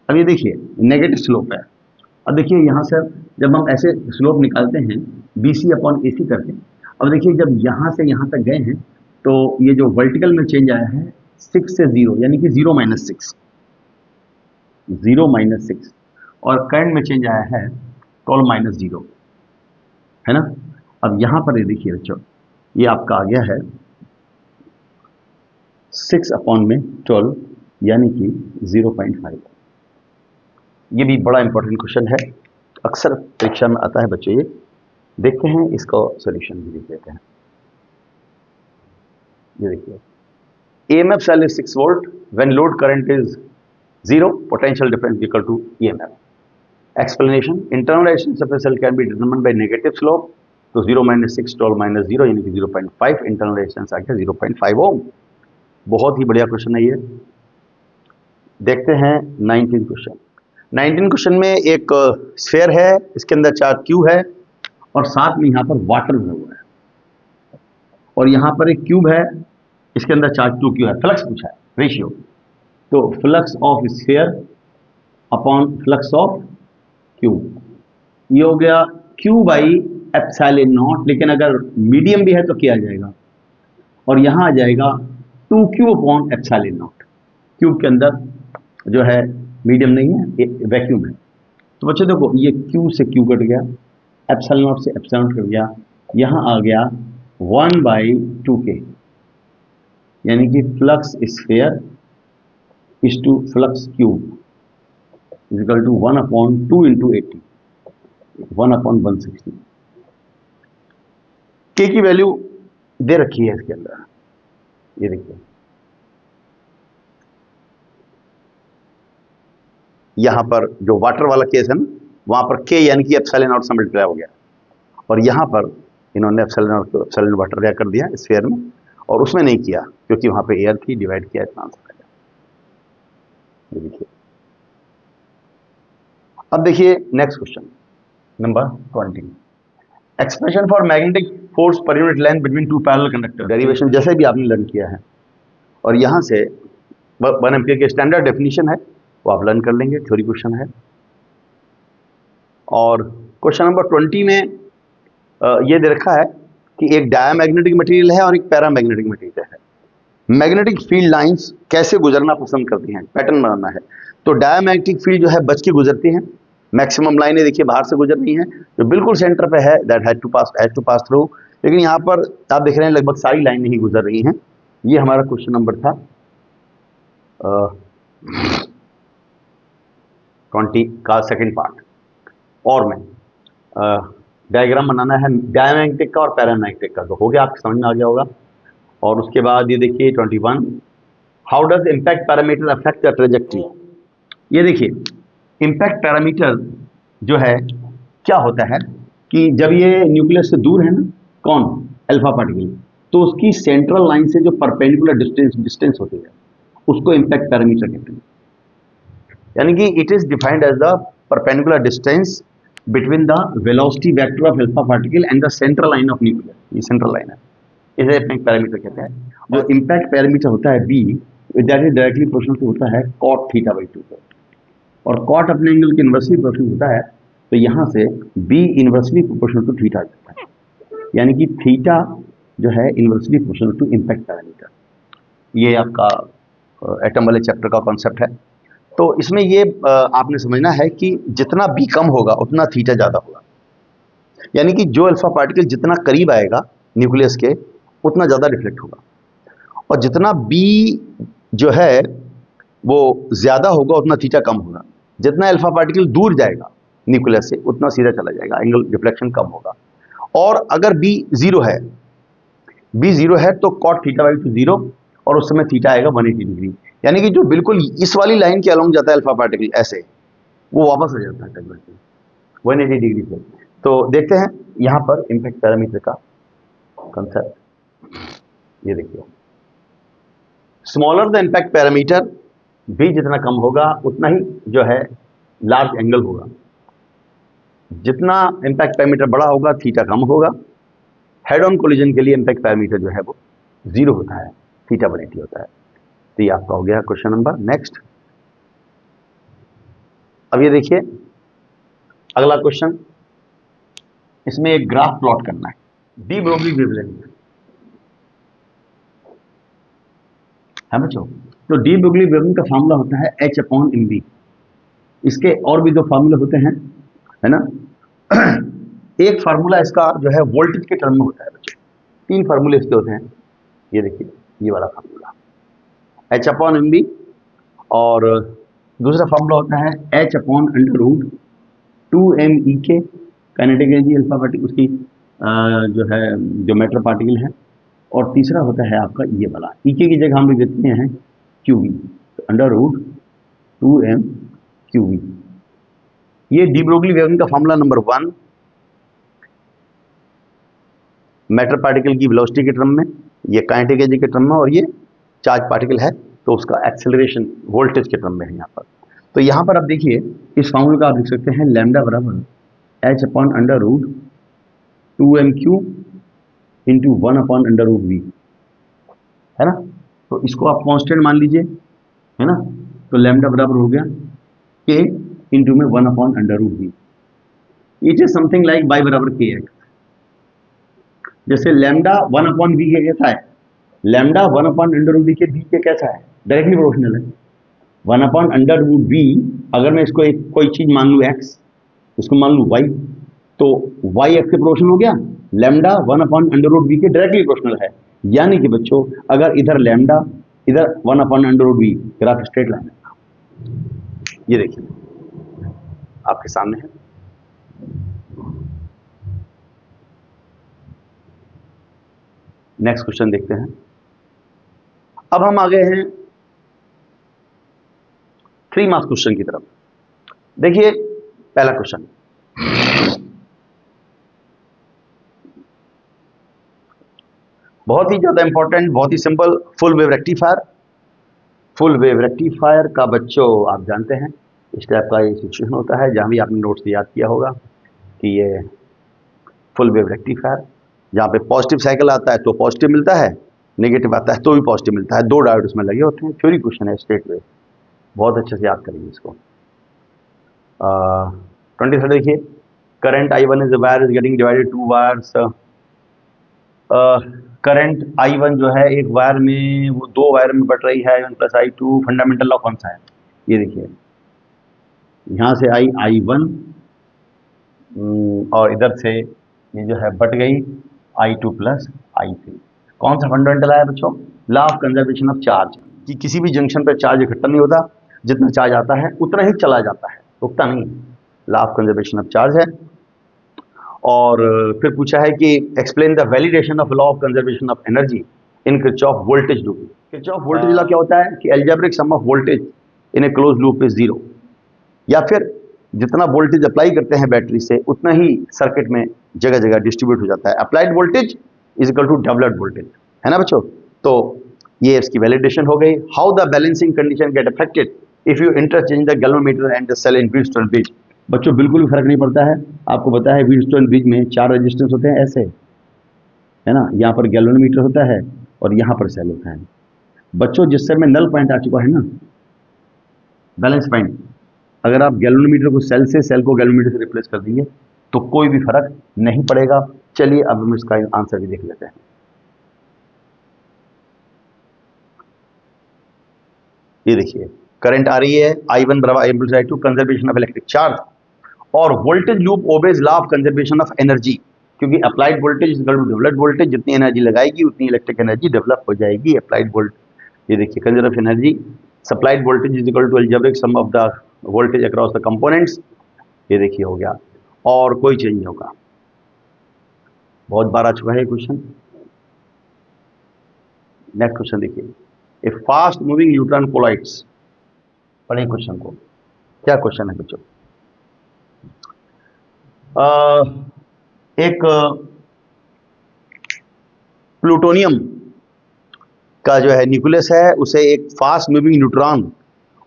अब ये देखिए नेगेटिव स्लोप है। अब देखिए यहां से जब हम ऐसे स्लोप निकालते हैं BC अपॉन AC करके, अब देखिए जब यहां से यहां तक गए हैं तो ये जो वर्टिकल में चेंज आया है 6 से 0, यानी कि 0 माइनस 6, 0 माइनस 6, और करंट में चेंज आया है 12 माइनस 0, है ना। अब यहां पर ये देखिए बच्चों ये आपका आ गया है 6 अपॉन में 12, यानी कि 0.5। ये भी बड़ा इंपॉर्टेंट क्वेश्चन है, अक्सर परीक्षा में आता है बच्चों। ये देखते हैं इसका सॉल्यूशन भी देख लेते हैं। ये देखिए EMF cell is 6 volt when load current is 0, potential difference equal to EMF. Explanation: internal resistance of a cell can be determined by negative slope, तो 0 माइनस 6 12 माइनस 0 यानी कि 0.5, इंटरनल रेजिस्टेंस आ गया 0.5 ओम। बहुत ही बढ़िया क्वेश्चन है ये। देखते हैं 19 क्वेश्चन। 19 क्वेश्चन में एक स्फीयर है, इसके अंदर 4 क्यूब है और साथ में यहाँ पर वाटर भरा हुआ है, और यहाँ पर एक क्यूब है, इसके अंदर चार्ज 2q है, फ्लक्स पूछा है, रेशियो। तो flux of sphere upon flux of q, ये हो गया q बाई एप्सिलॉन नॉट, लेकिन अगर मीडियम भी है तो क्या आ जाएगा, और यहां आ जाएगा 2q upon epsilon not. Cube के अंदर जो है मीडियम नहीं है, वैक्यूम है। तो बच्चों देखो, ये q से q कट गया, एप्सिलॉन नॉट से एप्सिलॉन नॉट कट गया, यहां आ गया 1/2k, यानी कि flux sphere is to flux cube is equal to 1/2 into 80, 1/160। के की वैल्यू दे रखी है इसके अंदर, ये देखिए यहां पर जो वाटर वाला केस है ना, वहां पर के यानी कि एप्सिलॉन नॉट से मल्टीप्लाई हो गया, और यहां पर इन्होंने एप्सिलॉन नॉट को एप्सिलॉन वाटर क्या कर दिया स्फीयर में, और उसमें नहीं किया क्योंकि वहां पे एयर थी, डिवाइड किया, इतना आंसर आया। ये देखिए, अब देखिए next question number 20, expression for magnetic force per unit length between two parallel conductor. Derivation जैसे भी आपने लर्न किया है, और यहां से 1 एम्पीयर के स्टैंडर्ड डेफिनेशन है वो आप लर्न कर लेंगे, थ्योरी क्वेश्चन है। और क्वेश्चन नंबर 20 में ये दे रखा है कि एक डायमैग्नेटिक मटेरियल है और एक पैरामैग्नेटिक मटेरियल है। मैग्नेटिक फील्ड लाइंस कैसे गुजरना पसंद करती हैं, पैटर्न बनाना है। तो डायमैग्नेटिक फील्ड जो है बच के गुजरती हैं, मैक्सिमम लाइनें देखिए बाहर से गुजर रही हैं, जो बिल्कुल सेंटर पे है that has to pass through, लेकिन यहाँ पर आप देख रहे हैं लगभग सारी लाइन नहीं गुजर रही हैं। ये हमारा क्वेश्चन नंबर था 20 का सेकंड पार्ट। और में डायग्राम बनाना है डायमैग्नेटिक का और पैरामैग्नेटिक का, तो हो गया, आपको समझ में आ गया होगा। और उसके बाद ये देखिए 21, how does impact parameter affect the trajectory. ये देखिए इम्पैक्ट पैरामीटर जो है क्या होता है कि जब ये न्यूक्लियस से दूर है ना, कौन, अल्फा पार्टिकल, तो उसकी सेंट्रल लाइन से जो परपेंडिकुलर डिस्टेंस होती है उसको इम्पैक्ट पैरामीटर कहते हैं। यानी कि it is defined as the perpendicular distance between the velocity vector of alpha particle and the central line of nucleus. ये सेंट्रल लाइन है, इसे इम्पैक्ट पैरामीटर कहते हैं। जो इम्पैक्ट पैरामीटर होता है B, that is directly proportional होता है cot θ/2 पर, और cot अपने एंगल के इन्वर्सली प्रोपोर्शनल होता है, तो यहां से b inversely proportional to theta जाता है, यानी कि थीटा जो है inversely proportional to impact parameter. ये आपका एटम वाले चैप्टर का कॉन्सेप्ट है। तो इसमें ये आपने समझना है कि जितना b कम होगा उतना थीटा ज्यादा होगा, यानी कि जो अल्फा पार्टिकल जितना करीब आएगा न्यूक्लियस के उतना ज्यादा रिफ्लेक्ट होगा, और जितना b जो है वो ज्यादा होगा उतना थीटा कम होगा। जितना अल्फा पार्टिकल दूर जाएगा न्यूक्लियस से उतना सीधा चला जाएगा, एंगल डिफ्लेक्शन कम होगा। और अगर b जीरो है तो cot θ/2 जीरो, और उस समय थीटा आएगा 180 डिग्री, यानी कि जो बिल्कुल इस वाली लाइन के अलोंग जाता है अल्फा पार्टिकल ऐसे, वो वापस आ जाता है कन्वर्जन 180 डिग्री से। तो देखते हैं यहां पर इम्पैक्ट पैरामीटर का कंसेप्ट। ये देखिए, स्मॉलर द इम्पैक्ट पैरामीटर, भी जितना कम होगा उतना ही जो है लार्ज एंगल होगा। जितना इम्पैक्ट पैरामीटर बड़ा होगा थीटा कम होगा। हेड ऑन कोलिजन के लिए इम्पैक्ट पैरामीटर जो है वो जीरो होता है, थीटा 180 होता है। तो ये आपका हो गया क्वेश्चन नंबर। नेक्स्ट, अब ये देखिए अगला क्वेश्चन, इसमें एक ग्राफ प्लॉट करना है, डी ब्रोगली वेवलेंथ है बच्चों। तो डी ब्रोगली वेवलेंथ का फार्मूला होता है H/mv। इसके और भी दो फार्मूले होते हैं, है ना। एक फार्मूला इसका जो है वोल्टेज के टर्म में होता है बच्चों, 3 फार्मूले इसके होते हैं। ये देखिए ये वाला फार्मूला H/mv, और दूसरा फार्मूला होता है H/√2mEk, kinetic energy alpha particle उसकी जो है जो मैटर पार्टिकल है। और तीसरा होता है आपका ये वाला, EK की जगह हम लिख देते हैं QV, √2mQV। ये डी ब्रोगली वेवलेंथ का फार्मूला नंबर 1 मैटर पार्टिकल की वेलोसिटी के टर्म में, ये काइनेटिक एनर्जी के टर्म में, और ये चार्ज पार्टिकल है तो उसका एक्सेलरेशन वोल्टेज के टर्म में है यहाँ पर। तो यहाँ पर आप देखिए इस फार्मूले का आप लिख सकते हैं लैम्डा बराबर H/√2mq इंटू 1/√v, है ना। तो इसको आप कांस्टेंट मान लीजिए, है ना। तो लैम्डा बराबर हो गया के इंटू में 1/√v। It is something like by बराबर के एक्स। जैसे लैम्डा 1/v के कैसा है, लैम्डा 1/√v के v के कैसा है, डायरेक्टली प्रोपोर्शनल है। 1/√v अगर मैं इसको एक कोई चीज मान लूँ x, इसको मान लूँ y, तो y x के प्रोपोर्शनल हो गया। लैम्डा 1/√v के डायरेक्टली प्रोपोर्शनल है। यानी कि बच्चों अगर इधर लैम्डा इधर 1/√v, ग्राफ स्ट्रेट लाइन है। ये देखिए आपके सामने है। नेक्स्ट क्वेश्चन देखते हैं। अब हम आ गए हैं 3 मार्क्स क्वेश्चन की तरफ। देखिए पहला क्वेश्चन, बहुत ही ज्यादा इंपॉर्टेंट, बहुत ही simple. Full wave rectifier. Full wave rectifier का बच्चों आप जानते हैं इस टाइप का ये सिचुएशन होता है, जहां भी आपने नोट से याद किया होगा कि ये फुल वेव रेक्टिफायर, जहां पे पॉजिटिव साइकिल आता है तो पॉजिटिव मिलता है, नेगेटिव आता है तो भी पॉजिटिव मिलता है। 2 डायोड उसमें लगे होते हैं। थ्योरी क्वेश्चन है, स्ट्रेट वेव, बहुत अच्छे से याद करेंगे इसको। 23 देखिए, current I1 is wire is getting divided 2 wires. Current I1 जो है एक वायर में, वो 2 वायर में बट रही है। I1 plus I2, fundamental law कौन सा है, ये देखिए। यहाँ से I1 और इधर से ये जो है बट गई I2 प्लस I3। कौन सा फंडामेंटल आया बच्चों, law of conservation of charge, कि किसी भी जंक्शन पर चार्ज इकट्ठा नहीं होता, जितना चार्ज आता है उतना ही चला जाता है, रुकता नहीं। Law of conservation of charge है। और फिर पूछा है कि explain the validation of law of conservation of energy in Kirchhoff voltage loop. Kirchhoff voltage law क्या होता है कि algebraic sum of voltage in A close loop is 0, या फिर जितना वोल्टेज अप्लाई करते हैं बैटरी से उतना ही सर्किट में जगह जगह डिस्ट्रीब्यूट हो जाता है। Applied voltage is equal to developed voltage, है ना बच्चों। तो ये इसकी वैलिडेशन हो गई। How the balancing condition get affected if you interchange the galvanometer and the cell in Wheatstone bridge. बच्चों बिल्कुल भी फर्क नहीं पड़ता है। आपको पता है व्हीटस्टोन ब्रिज में 4 रेजिस्टेंस होते हैं ऐसे, है ना। यहाँ पर गैल्वेनोमीटर होता है और यहाँ पर सेल होता है। बच्चों जिस समय नल पॉइंट आ चुका है ना, बैलेंस पॉइंट, अगर आप गैल्वेनोमीटर को सेल से, सेल को गैल्वेनोमीटर से रिप्लेस कर देंगे तो कोई भी फर्क नहीं पड़ेगा। चलिए अब हम इसका आंसर भी देख लेते हैं। ये देखिए करंट आ रही है I1 बराबर I plus I2, conservation of electric charge, और voltage loop obeys law of conservation of energy, क्योंकि applied voltage is equal to developed voltage. जितनी एनर्जी लगाएगी उतनी इलेक्ट्रिक एनर्जी डेवलप हो जाएगी। अप्लाइड वोल्ट, ये देखिए conserve energy, supplied voltage is equal to algebraic sum of the voltage across the components. ये देखिए हो गया, और कोई चेंज नहीं होगा। बहुत बार आ चुका है क्वेश्चन। नेक्स्ट क्वेश्चन देखिए, ए फास्ट मूविंग न्यूट्रॉन कोलाइड्स। पढ़िए क्वेश्चन को, क्या क्वेश्चन है बच्चों। एक प्लूटोनियम का जो है न्यूक्लियस है, उसे एक फास्ट मूविंग न्यूट्रॉन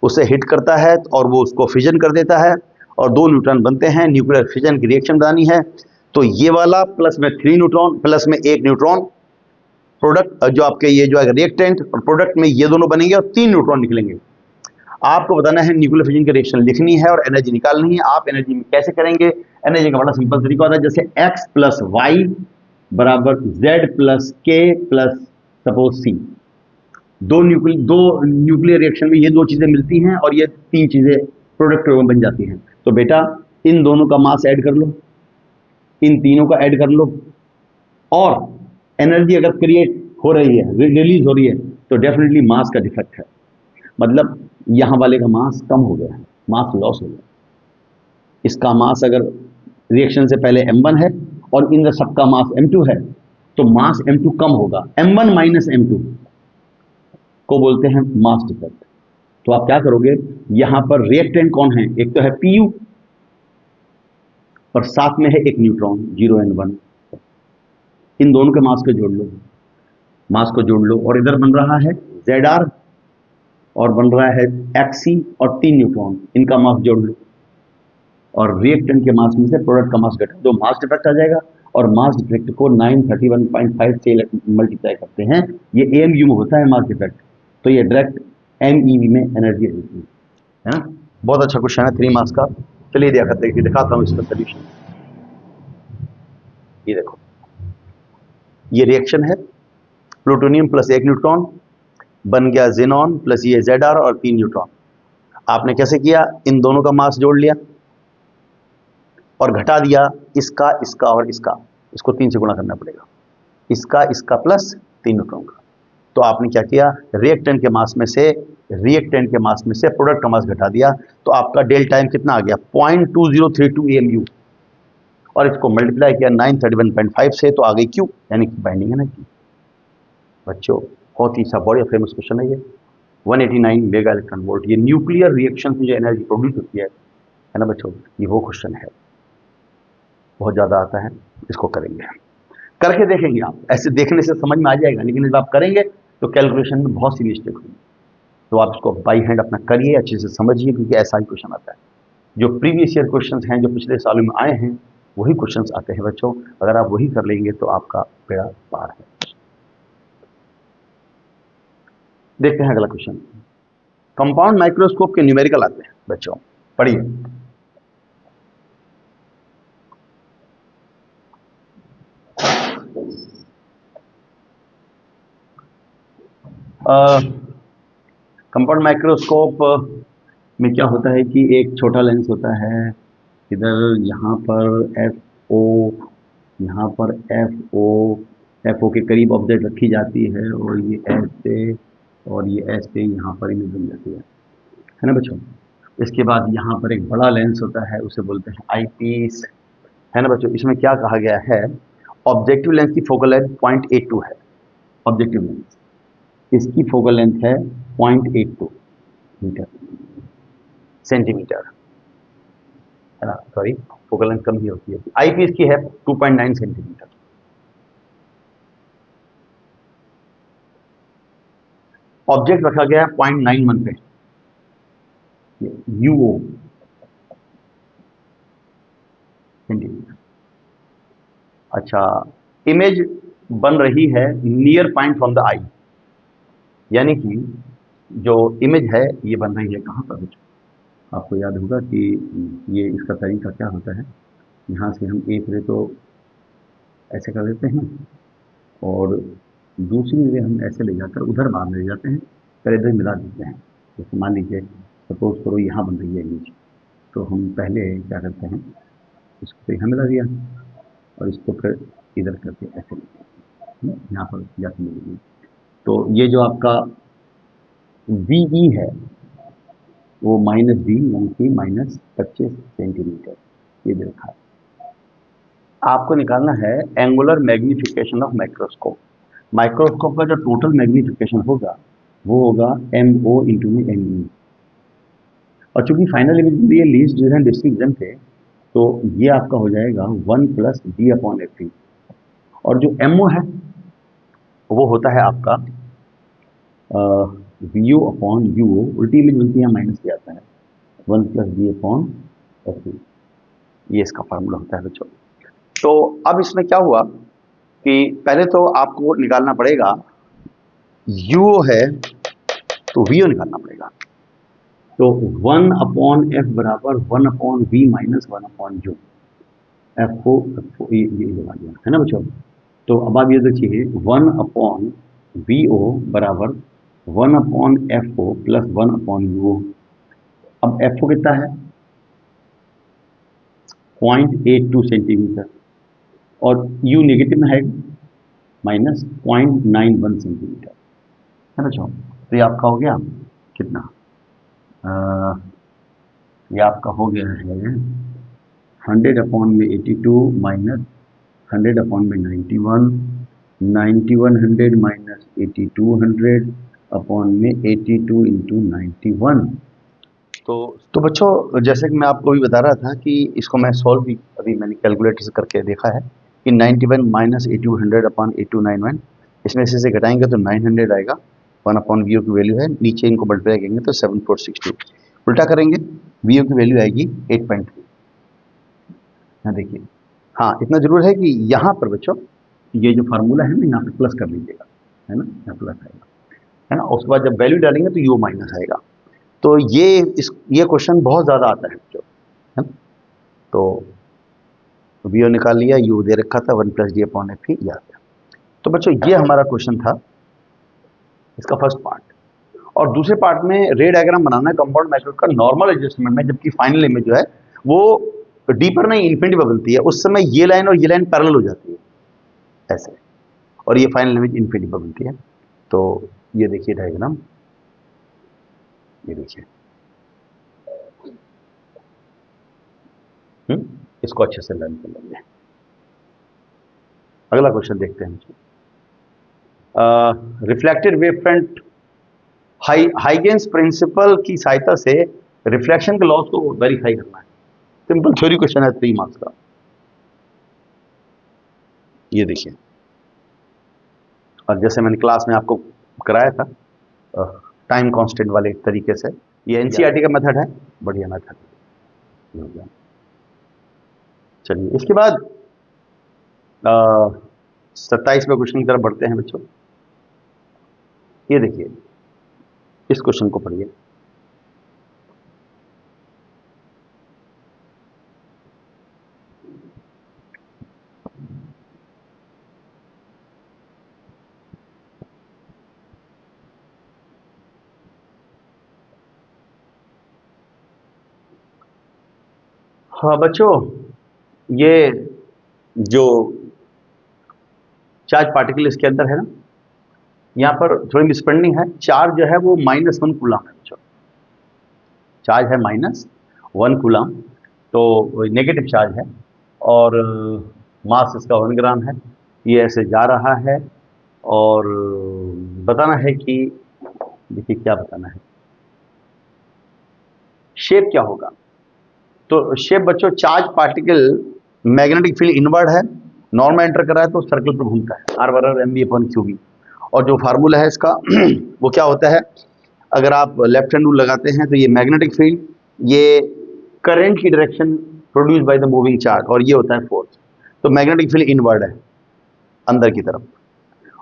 उसे हिट करता है और वो उसको फिजन कर देता है और 2 न्यूट्रॉन बनते हैं। न्यूक्लियर फिजन की रिएक्शन बनानी है, तो ये वाला प्लस में 3 न्यूट्रॉन प्लस में 1 न्यूट्रॉन, प्रोडक्ट जो आपके ये जो है रिएक्टेंट और प्रोडक्ट में ये दोनों बनेंगे और 3 न्यूट्रॉन निकलेंगे। आपको बताना है न्यूक्लियर फिजन की रिएक्शन लिखनी है और एनर्जी निकालनी है। आप एनर्जी में कैसे करेंगे, एनर्जी का बड़ा सिंपल तरीका होता है, जैसे x प्लस वाई बराबर z प्लस के प्लस सपोज सी। दो न्यूक्लियर रिएक्शन में ये 2 चीजें मिलती हैं और ये 3 चीजें प्रोडक्ट बन जाती हैं। तो बेटा इन दोनों का मास ऐड कर लो, इन तीनों का ऐड कर लो, और एनर्जी अगर क्रिएट हो रही है, रिलीज हो रही है, तो डेफिनेटली मास का डिफेक्ट है। मतलब यहाँ वाले का मास कम हो गया है, मास लॉस हो गया। इसका मास अगर रिएक्शन से पहले m1 है और इन सबका मास m2 है, तो मास m2 कम होगा। m1 माइनस m2 को बोलते हैं मास डिफेक्ट। तो आप क्या करोगे, यहां पर रिएक्टेंट कौन है, एक तो है Pu और साथ में है एक न्यूट्रॉन 0 and 1। इन दोनों के मास को जोड़ लो, मास को जोड़ लो, और इधर बन रहा है Zr और बन रहा है Xc और 3 न्यूट्रॉन, इनका मास जोड़ लो और रिएक्टेंट के मास में से प्रोडक्ट का मास घटा दो, मास डिफेक्ट आ जाएगा। और मास डिफेक्ट को 931.5 से मल्टीप्लाई करते हैं, ये AMU में होता है मास डिफेक्ट, तो ये डायरेक्ट MEV में एनर्जी देती है ना। बहुत अच्छा क्वेश्चन है 3 मार्क्स का। चलिए दिखाता हूँ इसका सोल्यूशन। ये देखो, ये रिएक्शन है, प्लूटोनियम प्लस 1 न्यूट्रॉन बन गया जेनॉन प्लस ये Zr और 3 न्यूट्रॉन। आपने कैसे किया, इन दोनों का मास जोड़ लिया और घटा दिया इसका इसका और इसका, इसको 3 से गुणा करना पड़ेगा, इसका इसका प्लस 3 न्यूट्रॉन का। तो आपने क्या किया, रिएक्टेंट के मास में से प्रोडक्ट का मास घटा दिया, तो आपका डेल टाइम कितना आ गया 0.2032 AMU, और इसको मल्टीप्लाई किया 931.5 से, तो आ गई Q, यानी कि बाइंडिंग है ना Q। बच्चों बहुत ही सा बड़ा फेमस क्वेश्चन है ये, 189 मेगा इलेक्ट्रॉन वोल्ट, ये न्यूक्लियर रिएक्शन में जो एनर्जी प्रोड्यूस होती है ना बच्चों, ये वो क्वेश्चन है, बहुत ज़्यादा आता है, इसको करेंगे, करके देखेंगे आप। ऐसे देखने से समझ में आ जाएगा, लेकिन जब आप करेंगे तो कैलकुलेशन में बहुत सी मिस्टेक होगी, तो आप इसको बाई हैंड अपना करिए, अच्छे से समझिए, क्योंकि ऐसा ही क्वेश्चन आता है। जो प्रीवियस ईयर क्वेश्चंस हैं, जो पिछले सालों में आए हैं, वही क्वेश्चंस आते हैं बच्चों। अगर आप वही कर लेंगे तो आपका बेड़ा पार है। देखते हैं अगला क्वेश्चन, कंपाउंड माइक्रोस्कोप के न्यूमेरिकल आते हैं बच्चों, पढ़िए। कंपाउंड माइक्रोस्कोप में क्या होता है कि एक छोटा लेंस होता है, इधर यहाँ पर FO, यहाँ पर FO के करीब ऑब्जेक्ट रखी जाती है, और ये ऐसे और ये ऐसे यहाँ पर इमेज बन जाती है ना बच्चों। इसके बाद यहाँ पर एक बड़ा लेंस होता है, उसे बोलते हैं आईपीस, है ना बच्चों। इसमें क्या कहा गया है, ऑब्जेक्टिव लेंस की फोकल लेंथ 0.82 है, ऑब्जेक्टिव लेंस, इसकी फोकल लेंथ है 0.82 मीटर सेंटीमीटर, है ना, सॉरी फोकल लेंथ कम ही होती है। आईपीस की है 2.9 सेंटीमीटर। ऑब्जेक्ट रखा गया है 0.91 पे, यूओ सेंटीमीटर। अच्छा, इमेज बन रही है नियर पॉइंट फ्रॉम द आई, यानी कि जो इमेज है ये बन रही है कहाँ पर बच्चों, आपको याद होगा कि ये इसका तरीका क्या होता है, यहाँ से हम एक रे तो ऐसे कर देते हैं, और दूसरी रे हम ऐसे ले जाकर उधर बाहर ले जाते हैं, फिर इधर मिला देते हैं। जैसे मान लीजिए सपोज करो यहाँ बन रही है इमेज, तो हम पहले क्या करते हैं, इसको यहाँ मिला दिया और इसको फिर इधर करके ऐसे यहाँ पर जाके मिलेगी। तो ये जो आपका VE है वो -B यानी कि -25 सेंटीमीटर, ये देखा है। आपको निकालना है angular magnification of microscope. Microscope का जो टोटल मैग्निफिकेशन होगा वो होगा MO इंटू में ME, और चूंकि फाइनल इमेज के लिए लीस्ट डिफरेंट डिस्ट्रीब्यूशन थे, तो ये आपका हो जाएगा 1 + D/FE, और जो MO है वो होता है आपका VO/UO, उल्टी इमेज बनती है माइनस किया जाता है 1 + D/FE, ये इसका फार्मूला होता है बच्चों। तो अब इसमें क्या हुआ कि पहले तो आपको निकालना पड़ेगा, UO है तो VO निकालना पड़ेगा, तो 1/F बराबर 1/V - 1/U, FO ये लगा दिया है ना बच्चों। तो अब आप ये देखिए 1/VO बराबर 1/FO प्लस 1/UO। अब FO कितना है 0.82 सेंटीमीटर, और U नेगेटिव में है -0.91 सेंटीमीटर, है बच्चों। तो ये आपका हो गया कितना, ये आपका हो गया है 100/82 माइनस 100/91, 9100 माइनस 8200 अपॉन में 82 इंटू 91। तो बच्चों जैसे कि मैं आपको भी बता रहा था कि इसको मैं सॉल्व भी अभी मैंने कैलकुलेटर से करके देखा है कि 91 माइनस 8200 अपॉन 8291, इसमें से घटाएंगे तो 900 आएगा, 1/VO की वैल्यू है, नीचे इनको मल्टीप्लाई करेंगे तो 7462, उल्टा करेंगे VO की वैल्यू आएगी 8.3। हाँ देखिए हाँ, इतना जरूर है कि यहाँ पर बच्चों ये जो फार्मूला है ना, यहाँ पे प्लस कर लीजिएगा, है ना, यहाँ प्लस आएगा, है ना। उसके बाद जब वैल्यू डालेंगे तो यू माइनस आएगा। तो ये क्वेश्चन बहुत ज़्यादा आता है बच्चों, है ना। तो वी निकाल लिया, यू दे रखा था 1+d/f ही याद है। तो बच्चों ये हमारा क्वेश्चन था, इसका फर्स्ट पार्ट। और दूसरे पार्ट में रे डायग्राम बनाना है कंपाउंड मैट्रिक्स का नॉर्मल एडजस्टमेंट में, जबकि फाइनल इमेज जो है वो डी पर नहीं इन्फिनिटी पर बनती है, उस समय ये लाइन और ये लाइन पैरेलल हो जाती है ऐसे, और ये फाइनल इमेज इन्फिनिटी पर बनती है। तो ये देखिए डायग्राम, ये देखिए, इसको अच्छे से लर्न कर लेंगे। अगला क्वेश्चन देखते हैं। रिफ्लेक्टेड वेव फ्रंट, हाइगेन्स प्रिंसिपल की सहायता से रिफ्लेक्शन के लॉस को वेरीफाई करना है। सिंपल थ्योरी क्वेश्चन है, 3 मार्क्स का। ये देखिए, और जैसे मैंने क्लास में आपको कराया था टाइम कांस्टेंट वाले तरीके से, ये एनसीईआरटी का मेथड है, बढ़िया मेथड। चलिए इसके बाद 27वें क्वेश्चन की तरफ बढ़ते हैं बच्चों। ये देखिए, इस क्वेश्चन को पढ़िए। हाँ बच्चों, ये जो चार्ज पार्टिकल इसके अंदर है ना, यहाँ पर थोड़ी मिसप्रिंटिंग है। चार्ज जो है वो -1 कूलम है बच्चों, चार्ज है -1 कूलम, तो नेगेटिव चार्ज है, और मास इसका 1 ग्राम है। ये ऐसे जा रहा है, और बताना है कि, देखिए क्या बताना है, शेप क्या होगा। तो शेप बच्चों, charge particle magnetic field inward है, नॉर्म में एंटर कर रहा है तो सर्कल पर घूमता है, R=mv/qb। और जो फार्मूला है इसका वो क्या होता है, अगर आप लेफ्ट हैंड रूल लगाते हैं तो ये मैग्नेटिक फील्ड, ये करंट की direction produce by the moving charge, और ये होता है फोर्स। तो मैग्नेटिक फील्ड इनवर्ड है अंदर की तरफ,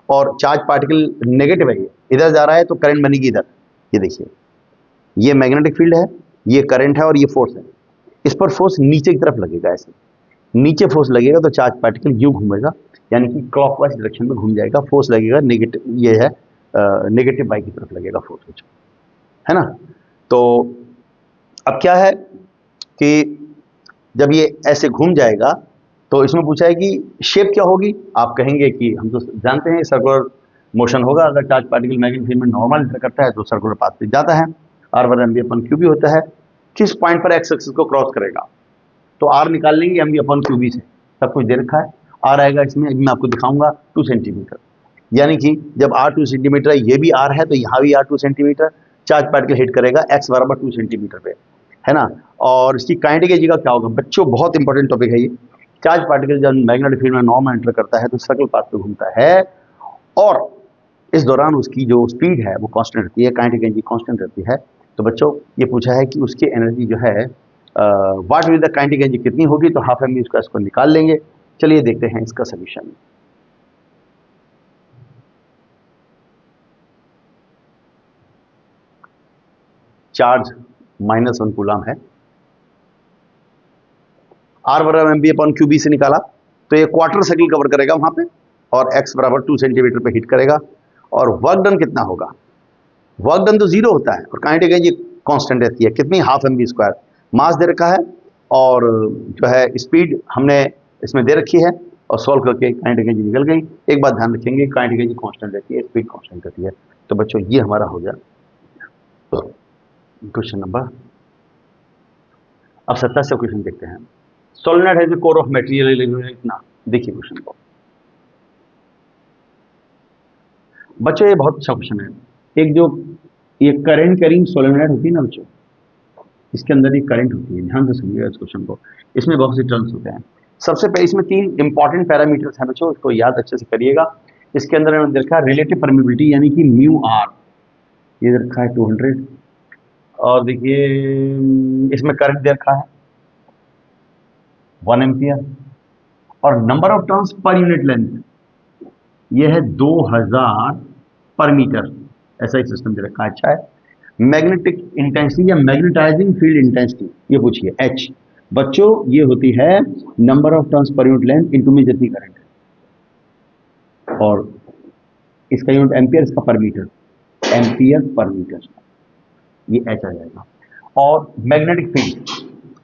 और चार्ज पार्टिकल नेगेटिव है, इधर जा रहा है तो करंट बनेगी इधर। ये देखिए, ये मैग्नेटिक फील्ड है, ये करंट है, और ये फोर्स है। इस पर फोर्स नीचे की तरफ लगेगा, ऐसे नीचे फोर्स लगेगा तो चार्ज पार्टिकल यू घूमेगा, यानी कि क्लॉकवाइज डायरेक्शन में घूम जाएगा। फोर्स लगेगा नेगेटिव, ये है नेगेटिव बाई की तरफ लगेगा फोर्स, है ना। तो अब क्या है कि जब ये ऐसे घूम जाएगा तो इसमें पूछा है कि शेप क्या होगी। आप कहेंगे कि हम तो जानते हैं सर्कुलर मोशन होगा, अगर चार्ज पार्टिकल मैग्नेटिक फील्ड में नॉर्मल एंटर करता है तो सर्कुलर पाथ पे जाता है, R/mv/qb होता है। किस पॉइंट पर एक्स एक्सिस को क्रॉस करेगा, तो आर निकाल लेंगे mv/qb से, सब कुछ दे रखा है। आर आएगा इसमें, मैं आपको दिखाऊंगा 2 सेंटीमीटर, यानी कि जब r 2 सेंटीमीटर, ये भी r है तो यहाँ भी r 2 centimetre, charge particle hit करेगा x = 2 सेंटीमीटर पे, है ना। और इसकी काइनेटिक एनर्जी का क्या होगा बच्चों, बहुत इंपॉर्टेंट टॉपिक है ये। चार्ज पार्टिकल जब मैग्नेटिक फील्ड में नॉर्म एंटर करता है तो सर्कल पाथ पे घूमता है, और इस दौरान उसकी जो स्पीड है वो कांस्टेंट रहती है, काइनेटिक एनर्जी कांस्टेंट रहती है। तो बच्चों ये पूछा है कि उसकी एनर्जी जो है what will the kinetic energy कितनी होगी, तो हाफ mv स्क्वायर इसको निकाल लेंगे। चलिए देखते हैं इसका सोल्यूशन। चार्ज -1 कूलम है, R/mv/qb से निकाला तो ये क्वार्टर साइकिल कवर करेगा वहां पे, और x = 2 सेंटीमीटर पे हिट करेगा। और वर्क डन कितना होगा, वर्क डन तो 0 होता है, और काइनेटिक एनर्जी कांस्टेंट रहती है, कितनी, हाफ mv स्क्वायर। मास दे रखा है, और जो है स्पीड हमने इसमें दे रखी है, और सॉल्व करके काइनेटिक एनर्जी निकल गई। एक बात ध्यान रखेंगे, काइनेटिक एनर्जी कांस्टेंट रहती है, स्पीड कांस्टेंट रहती है। तो बच्चों ये हमारा हो गया क्वेश्चन नंबर। अब 27वां क्वेश्चन देखते हैं। Solenoid has the core of material इतना, देखिए क्वेश्चन को बच्चों, ये बहुत अच्छा क्वेश्चन है। एक जो ये करंट कैरिंग सोलेनॉइड होती है ना बच्चों, इसके अंदर एक करंट होती है, ध्यान से समझिएगा इस क्वेश्चन को। इसमें बहुत से टर्म्स होते हैं। सबसे पहले इसमें 3 इंपॉर्टेंट पैरामीटर्स हैं बच्चों, इसको याद अच्छे से करिएगा। इसके अंदर मैंने देखा रिलेटिव परमिबिलिटी, यानी कि μr, ये रखा है 200, और देखिए इसमें करंट दे रखा है 1 एम्पियर, और number of turns per unit length ये है 2000 पर मीटर, ऐसा ही सिस्टम दे रखा है। अच्छा है। मैग्नेटिक इंटेंसिटी या मैग्नेटाइजिंग फील्ड इंटेंसिटी ये पूछिए एच। बच्चों ये होती है number of turns per unit length into में जितनी करंट है, और इसका यूनिट एम्पियर, इसका पर मीटर, एम्पियर पर मीटर, ये एच आ जाएगा। और मैग्नेटिक फील्ड,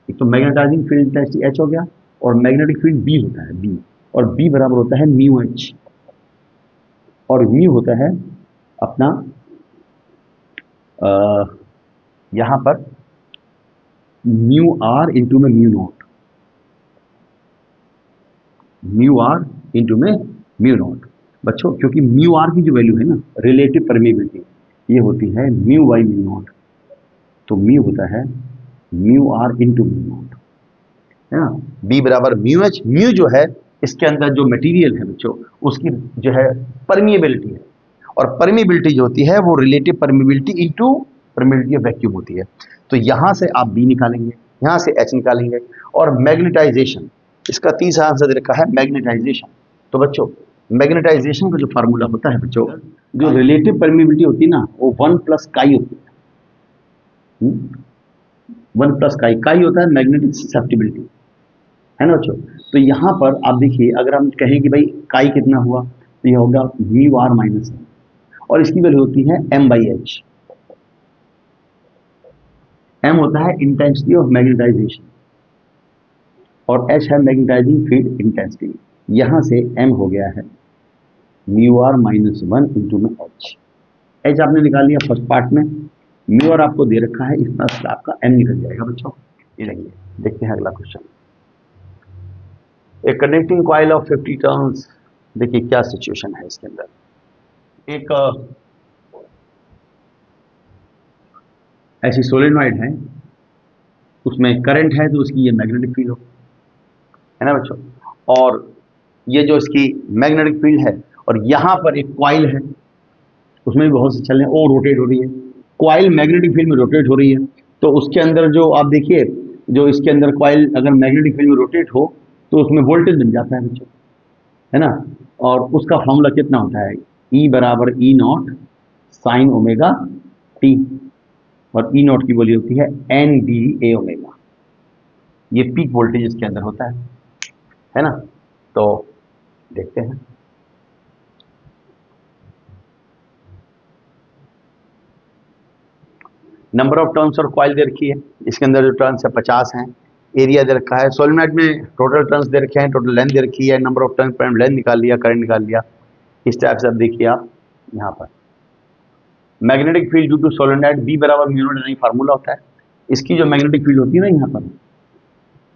एक तो मैग्नेटाइजिंग फील्ड इंटेंसिटी एच हो गया, और मैग्नेटिक फील्ड बी होता है, बी, और बी बराबर होता है म्यू एच, और म्यू होता है अपना यहां पर म्यू आर इंटू में mu nought, mu r into में म्यू नॉट। बच्चों क्योंकि म्यू आर की जो वैल्यू है ना, रिलेटिव परमेबिलिटी, ये होती है म्यू बाई म्यू नॉट, तो म्यू होता है mu r into mu nought, है ना। बी बराबर म्यू एच। म्यू जो है इसके अंदर जो मटेरियल है बच्चों उसकी जो है परमिएबिलिटी है, और परमिएबिलिटी जो होती है वो relative permeability into permeability of vacuum होती है। तो यहां से आप बी निकालेंगे, यहां से एच निकालेंगे। और मैग्नेटाइजेशन, इसका तीसरा आंसर दे रखा है मैग्नेटाइजेशन। तो बच्चों मैग्नेटाइजेशन का जो फार्मूला होता है बच्चों, जो रिलेटिव परमिएबिलिटी होती है ना, वो 1 प्लस काई होती है। 1 प्लस काई, काई होता है मैग्नेटिक ससेप्टिबिलिटी, है ना बच्चों। तो यहां पर आप देखिए, अगर हम कहें कि भाई काई कितना हुआ, तो यह होगा म्यू आर माइनस, और इसकी वैल्यू होती है एम बाई एच। एम होता है इंटेंसिटी ऑफ मैग्नेटाइजेशन, और एच है मैग्नेटाइजिंग फील्ड इंटेंसिटी। यहां से एम हो गया है म्यू आर माइनस 1 इंटू में एच। एच आपने निकाल लिया फर्स्ट पार्ट में, म्यू आर आपको दे रखा है, इस तरह से आपका एम निकल जाएगा बच्चों। ये देखिए, देखते हैं अगला क्वेश्चन। एक कंडक्टिंग कॉइल ऑफ 50 टर्न्स, देखिए क्या सिचुएशन है इसके अंदर। एक ऐसी सोलेनॉइड है, उसमें करंट है तो उसकी ये मैग्नेटिक फील्ड हो, है ना बच्चों। और ये जो इसकी मैग्नेटिक फील्ड है, और यहां पर एक कॉइल है, उसमें भी बहुत से चल रहे हैं, वो रोटेट हो रही है। कॉइल मैग्नेटिक फील्ड में रोटेट हो रही है, तो उसके अंदर जो आप देखिए, जो इसके अंदर कॉइल अगर मैग्नेटिक फील्ड में रोटेट हो तो उसमें वोल्टेज बन जाता है बच्चों, है ना। और उसका फॉर्मूला कितना होता है, ई बराबर ई नॉट साइन ओमेगा टी, और ई नॉट की वैल्यू होती है एन बी ए ओमेगा। ये पीक वोल्टेज इसके अंदर होता है ना। तो देखते हैं, नंबर ऑफ टर्न्स और कॉइल दे रखी है, इसके अंदर जो टर्न्स है 50 हैं। एरिया दे रखा है, सोलेनॉइड में टोटल टर्न्स दे रखे हैं, टोटल लेंथ दे रखी है, नंबर ऑफ टर्न पर लेंथ निकाल लिया, करंट निकाल लिया। इस टाइप से अब देखिए आप यहाँ पर magnetic field due to solenoid B बराबर म्यू नॉट, फार्मूला होता है। इसकी जो मैग्नेटिक फील्ड होती है ना यहाँ पर,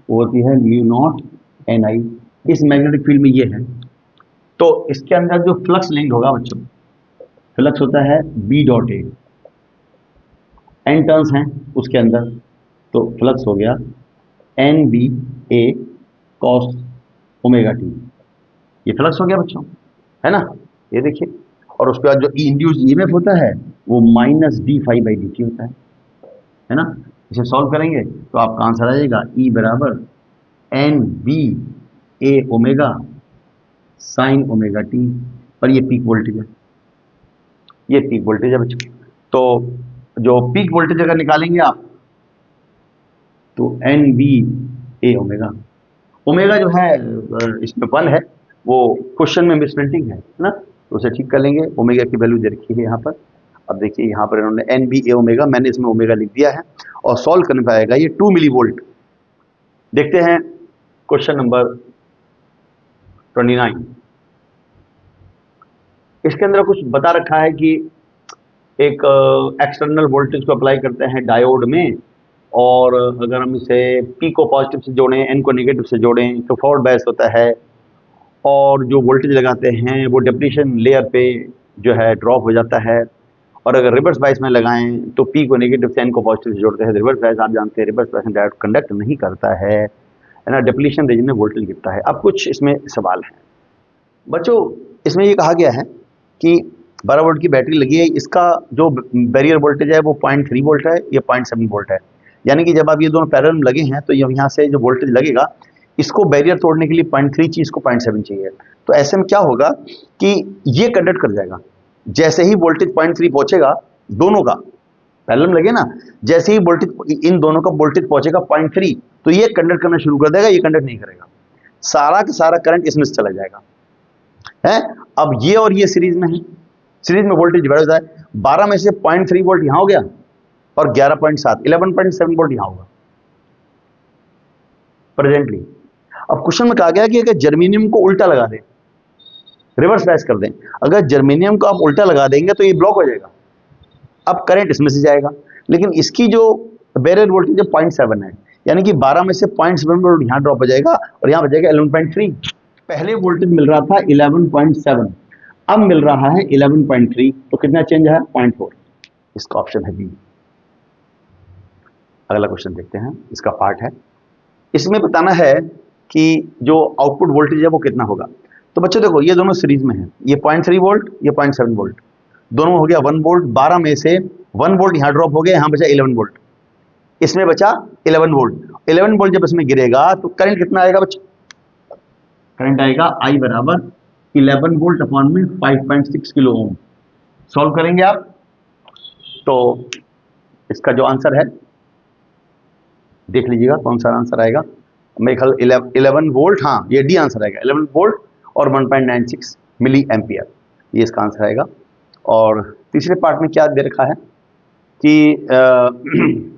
वो होती है म्यू नॉट एन आई। इस मैग्नेटिक फील्ड में ये है, तो इसके अंदर जो फ्लक्स लिंक्ड होगा बच्चों, फ्लक्स होता है B dot A, N turns हैं उसके अंदर, तो फ्लक्स हो गया N B A cos omega t, ये फ्लक्स हो गया बच्चों, है ना। ये देखिए, और उसके बाद जो इंड्यूस ईएमएफ होता है वो minus d phi by d t होता है ना। इसे सॉल्व करेंगे तो आपका आंसर आ जाएगा ई बराबर एन बी ए ओमेगा साइन ओमेगा टी, और ये पीक वोल्टेज है, ये पीक वोल्टेज है बच्चों। तो जो पीक वोल्टेज अगर निकालेंगे आप, तो एन बी ए ओमेगा, ओमेगा जो है इसमें 1 है, वो क्वेश्चन में मिसप्रिंटिंग है ना, तो उसे ठीक कर लेंगे। ओमेगा की वैल्यू दे रखी है यहाँ पर। अब देखिए यहाँ पर इन्होंने एन बी ए ओमेगा, मैंने इसमें ओमेगा लिख दिया है, और सॉल्व करने पाएगा ये 2 मिली वोल्ट। देखते हैं क्वेश्चन नंबर 29। इसके अंदर कुछ बता रखा है कि एक एक्सटर्नल वोल्टेज को अप्लाई करते हैं डायोड में, और अगर हम इसे पी को पॉजिटिव से जोड़ें, एन को नेगेटिव से जोड़ें तो फॉरवर्ड बायस होता है, और जो वोल्टेज लगाते हैं वो डिप्लीशन लेयर पे जो है ड्रॉप हो जाता है। और अगर रिवर्स बायस में लगाएं तो पी को नेगेटिव से एन को पॉजिटिव से जोड़ते हैं। रिवर्स बायस आप जानते हैं, रिवर्स बायस में डायोड कंडक्ट नहीं करता है ना, डिप्लीशन रीजन में वोल्टेज गिरता है। अब कुछ इसमें सवाल हैं बच्चों। इसमें ये कहा गया है कि 12 वोल्ट की बैटरी लगी है, इसका जो बैरियर वोल्टेज है वो 0.3 वोल्ट है, या 0.7 वोल्ट है। यानी कि जब आप ये दोनों पैरेलल में लगे हैं तो यहाँ से जो वोल्टेज लगेगा इसको बैरियर तोड़ने के लिए 0.3 चाहिए, इसको 0.7 चाहिए। तो ऐसे में क्या होगा कि ये कंडक्ट कर जाएगा। जैसे ही वोल्टेज 0.3 पहुंचेगा दोनों का, पैरेलल लगे ना, जैसे ही वोल्टेज इन दोनों का वोल्टेज पहुंचेगा 0.3, तो ये कंडक्ट करना शुरू कर देगा, ये कंडक्ट नहीं करेगा, सारा का सारा करंट इसमें से चला जाएगा है। अब ये और ये सीरीज में है, सीरीज में वोल्टेज डिवाइड होता है, 12 में से 0.3 वोल्ट यहां हो गया और 11.7 11.7 वोल्ट यहां होगा प्रेजेंटली। अब क्वेश्चन में कहा गया कि अगर जर्मेनियम को उल्टा लगा दें, रिवर्स बैच कर दें, अगर जर्मेनियम को आप उल्टा लगा देंगे तो ये ब्लॉक हो जाएगा, अब करंट इसमें से जाएगा, लेकिन इसकी जो बैरियर वोल्टेज 0.7 है, यानी कि 12 में से 0.7 वोल्ट यहां ड्रॉप हो जाएगा और यहां बचेगा 11.3। पहले वोल्टेज मिल रहा था 11.7, अब मिल रहा है 11.3, तो कितना चेंज है 0.4। इसका ऑप्शन है बी। अगला क्वेश्चन देखते हैं, इसका पार्ट है, इसमें बताना है कि जो आउटपुट वोल्टेज है वो कितना होगा। तो बच्चों देखो ये दोनों सीरीज में है, ये 0.3 वोल्ट, ये 0.7 वोल्ट, दोनों हो गया 1 वोल्ट। 12 में से 1 वोल्ट यहां ड्रॉप हो गया, यहां बचा 11 वोल्ट, इसमें बचा 11 वोल्ट। 11 वोल्ट जब इसमें गिरेगा तो करंट कितना आएगा बच्चों, करंट आएगा I बराबर 11 वोल्ट अपॉन में 5.6 किलो ओम। सॉल्व करेंगे आप तो इसका जो आंसर है देख लीजिएगा कौन सा आंसर आएगा। मेरे ख्याल 11 वोल्ट, हाँ ये डी आंसर आएगा, 11 वोल्ट और 1.96 मिली एम्पियर, ये इसका आंसर आएगा। और तीसरे पार्ट में क्या दे रखा है कि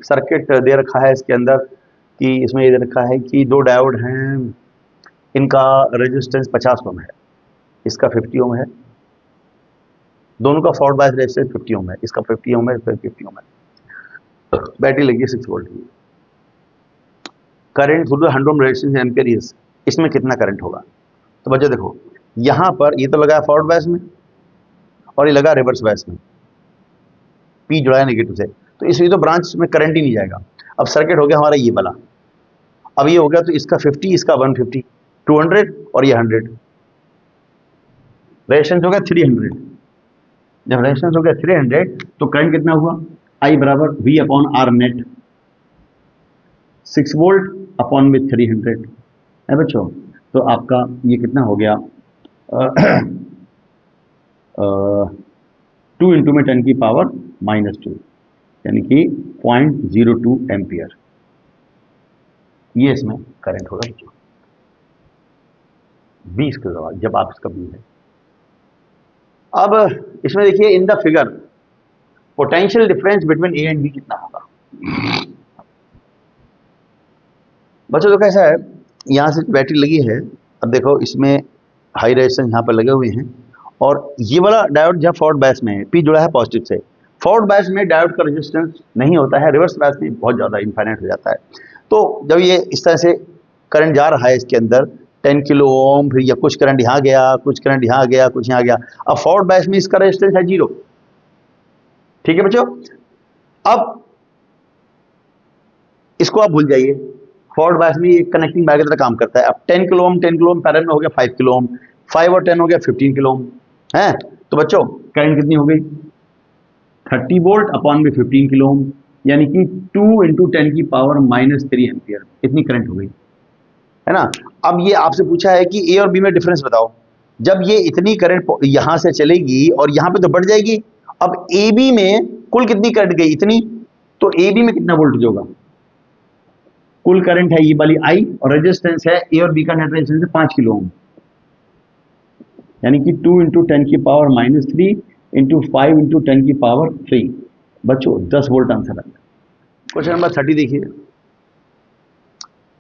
सर्किट दे रखा है इसके अंदर, कि इसमें ये दे रखा है कि दो डायोड हैं, इनका रेजिस्टेंस 50 ओम है, इसका 50 ओम है, दोनों का फॉरवर्ड बायस रेजिस्टेंस 50 ओम है, इसका 50 ओम है, इसका 50 ओम है, बैटरी लगी है 6 वोल्ट की। Current through the 100 ohm resistance ampere is, इसमें कितना करंट होगा। तो बच्चों देखो यहां पर ये तो लगा है फॉरवर्ड बायस में और ये लगा रिवर्स बायस में, पी जुड़ा है नेगेटिव से, तो इसलिए तो ब्रांच में करंट ही नहीं जाएगा। अब सर्किट हो गया हमारा ये वाला, अब ये हो गया तो इसका 50, इसका 150, 200 और ये 100, रेजिस्टेंस हो गया 300। जब रेजिस्टेंस हो गया 300 तो करंट कितना हुआ, I बराबर V upon R net, 6 volt upon में 300 है बच्चों। तो आपका ये कितना हो गया 2 इंटू में 10 की पावर -2, यानी कि 0.02 एम्पियर, ये इसमें करंट होगा बच्चों। 20 का जवाब जब आप इसका बी है। अब इसमें देखिए in the figure potential difference between A and B कितना होगा। बच्चों तो कैसा है, यहां से बैटरी लगी है, अब देखो इसमें हाई रेजिस्टेंस यहां पर लगे हुए हैं और ये वाला डायोड जहां फॉरवर्ड बायस में है, पी जुड़ा है पॉजिटिव से, फॉरवर्ड बायस में डायोड का रेजिस्टेंस नहीं होता है, रिवर्स बायस में बहुत ज्यादा इनफाइनाइट हो जाता है। तो जब ये इस तरह से करंट जा रहा है इसके अंदर 10 किलो ओम, फिर या कुछ करंट यहाँ गया, कुछ करंट यहाँ गया, कुछ यहाँ गया, अब फॉरवर्ड बायस में इसका रेजिस्टेंस है 0, ठीक है बच्चों। अब इसको आप भूल जाइए, फॉरवर्ड बायस में एक कनेक्टिंग वायर की तरह काम करता है। अब 10 kilo ohm 10 kilo ohm parallel में हो गया 5 किलो ओम, 5 और 10 हो गया 15 किलो ओम है। तो बच्चों करंट कितनी हो गई 30 वोल्ट अपॉन में 15 किलो ओम, यानी कि 2 इंटू 10 की पावर -3 एम्पियर, इतनी करंट हो गई है ना। अब ये आपसे पूछा है कि ए और बी में डिफरेंस बताओ। जब ये इतनी करंट यहां से चलेगी और यहां पे तो बढ़ जाएगी, अब ए बी में कुल कितनी करंट गई इतनी, तो ए बी में कितना वोल्टेज होगा, कुल करंट है ये वाली आई और रेजिस्टेंस है ए और बी का नेट रेजिस्टेंस है 5 किलो ओम, यानी कि 2 इंटू 10 की पावर -3 इंटू 5 इंटू 10 की पावर 3, बच्चों 10 वोल्ट आंसर आएगा। क्वेश्चन नंबर 30 देखिए,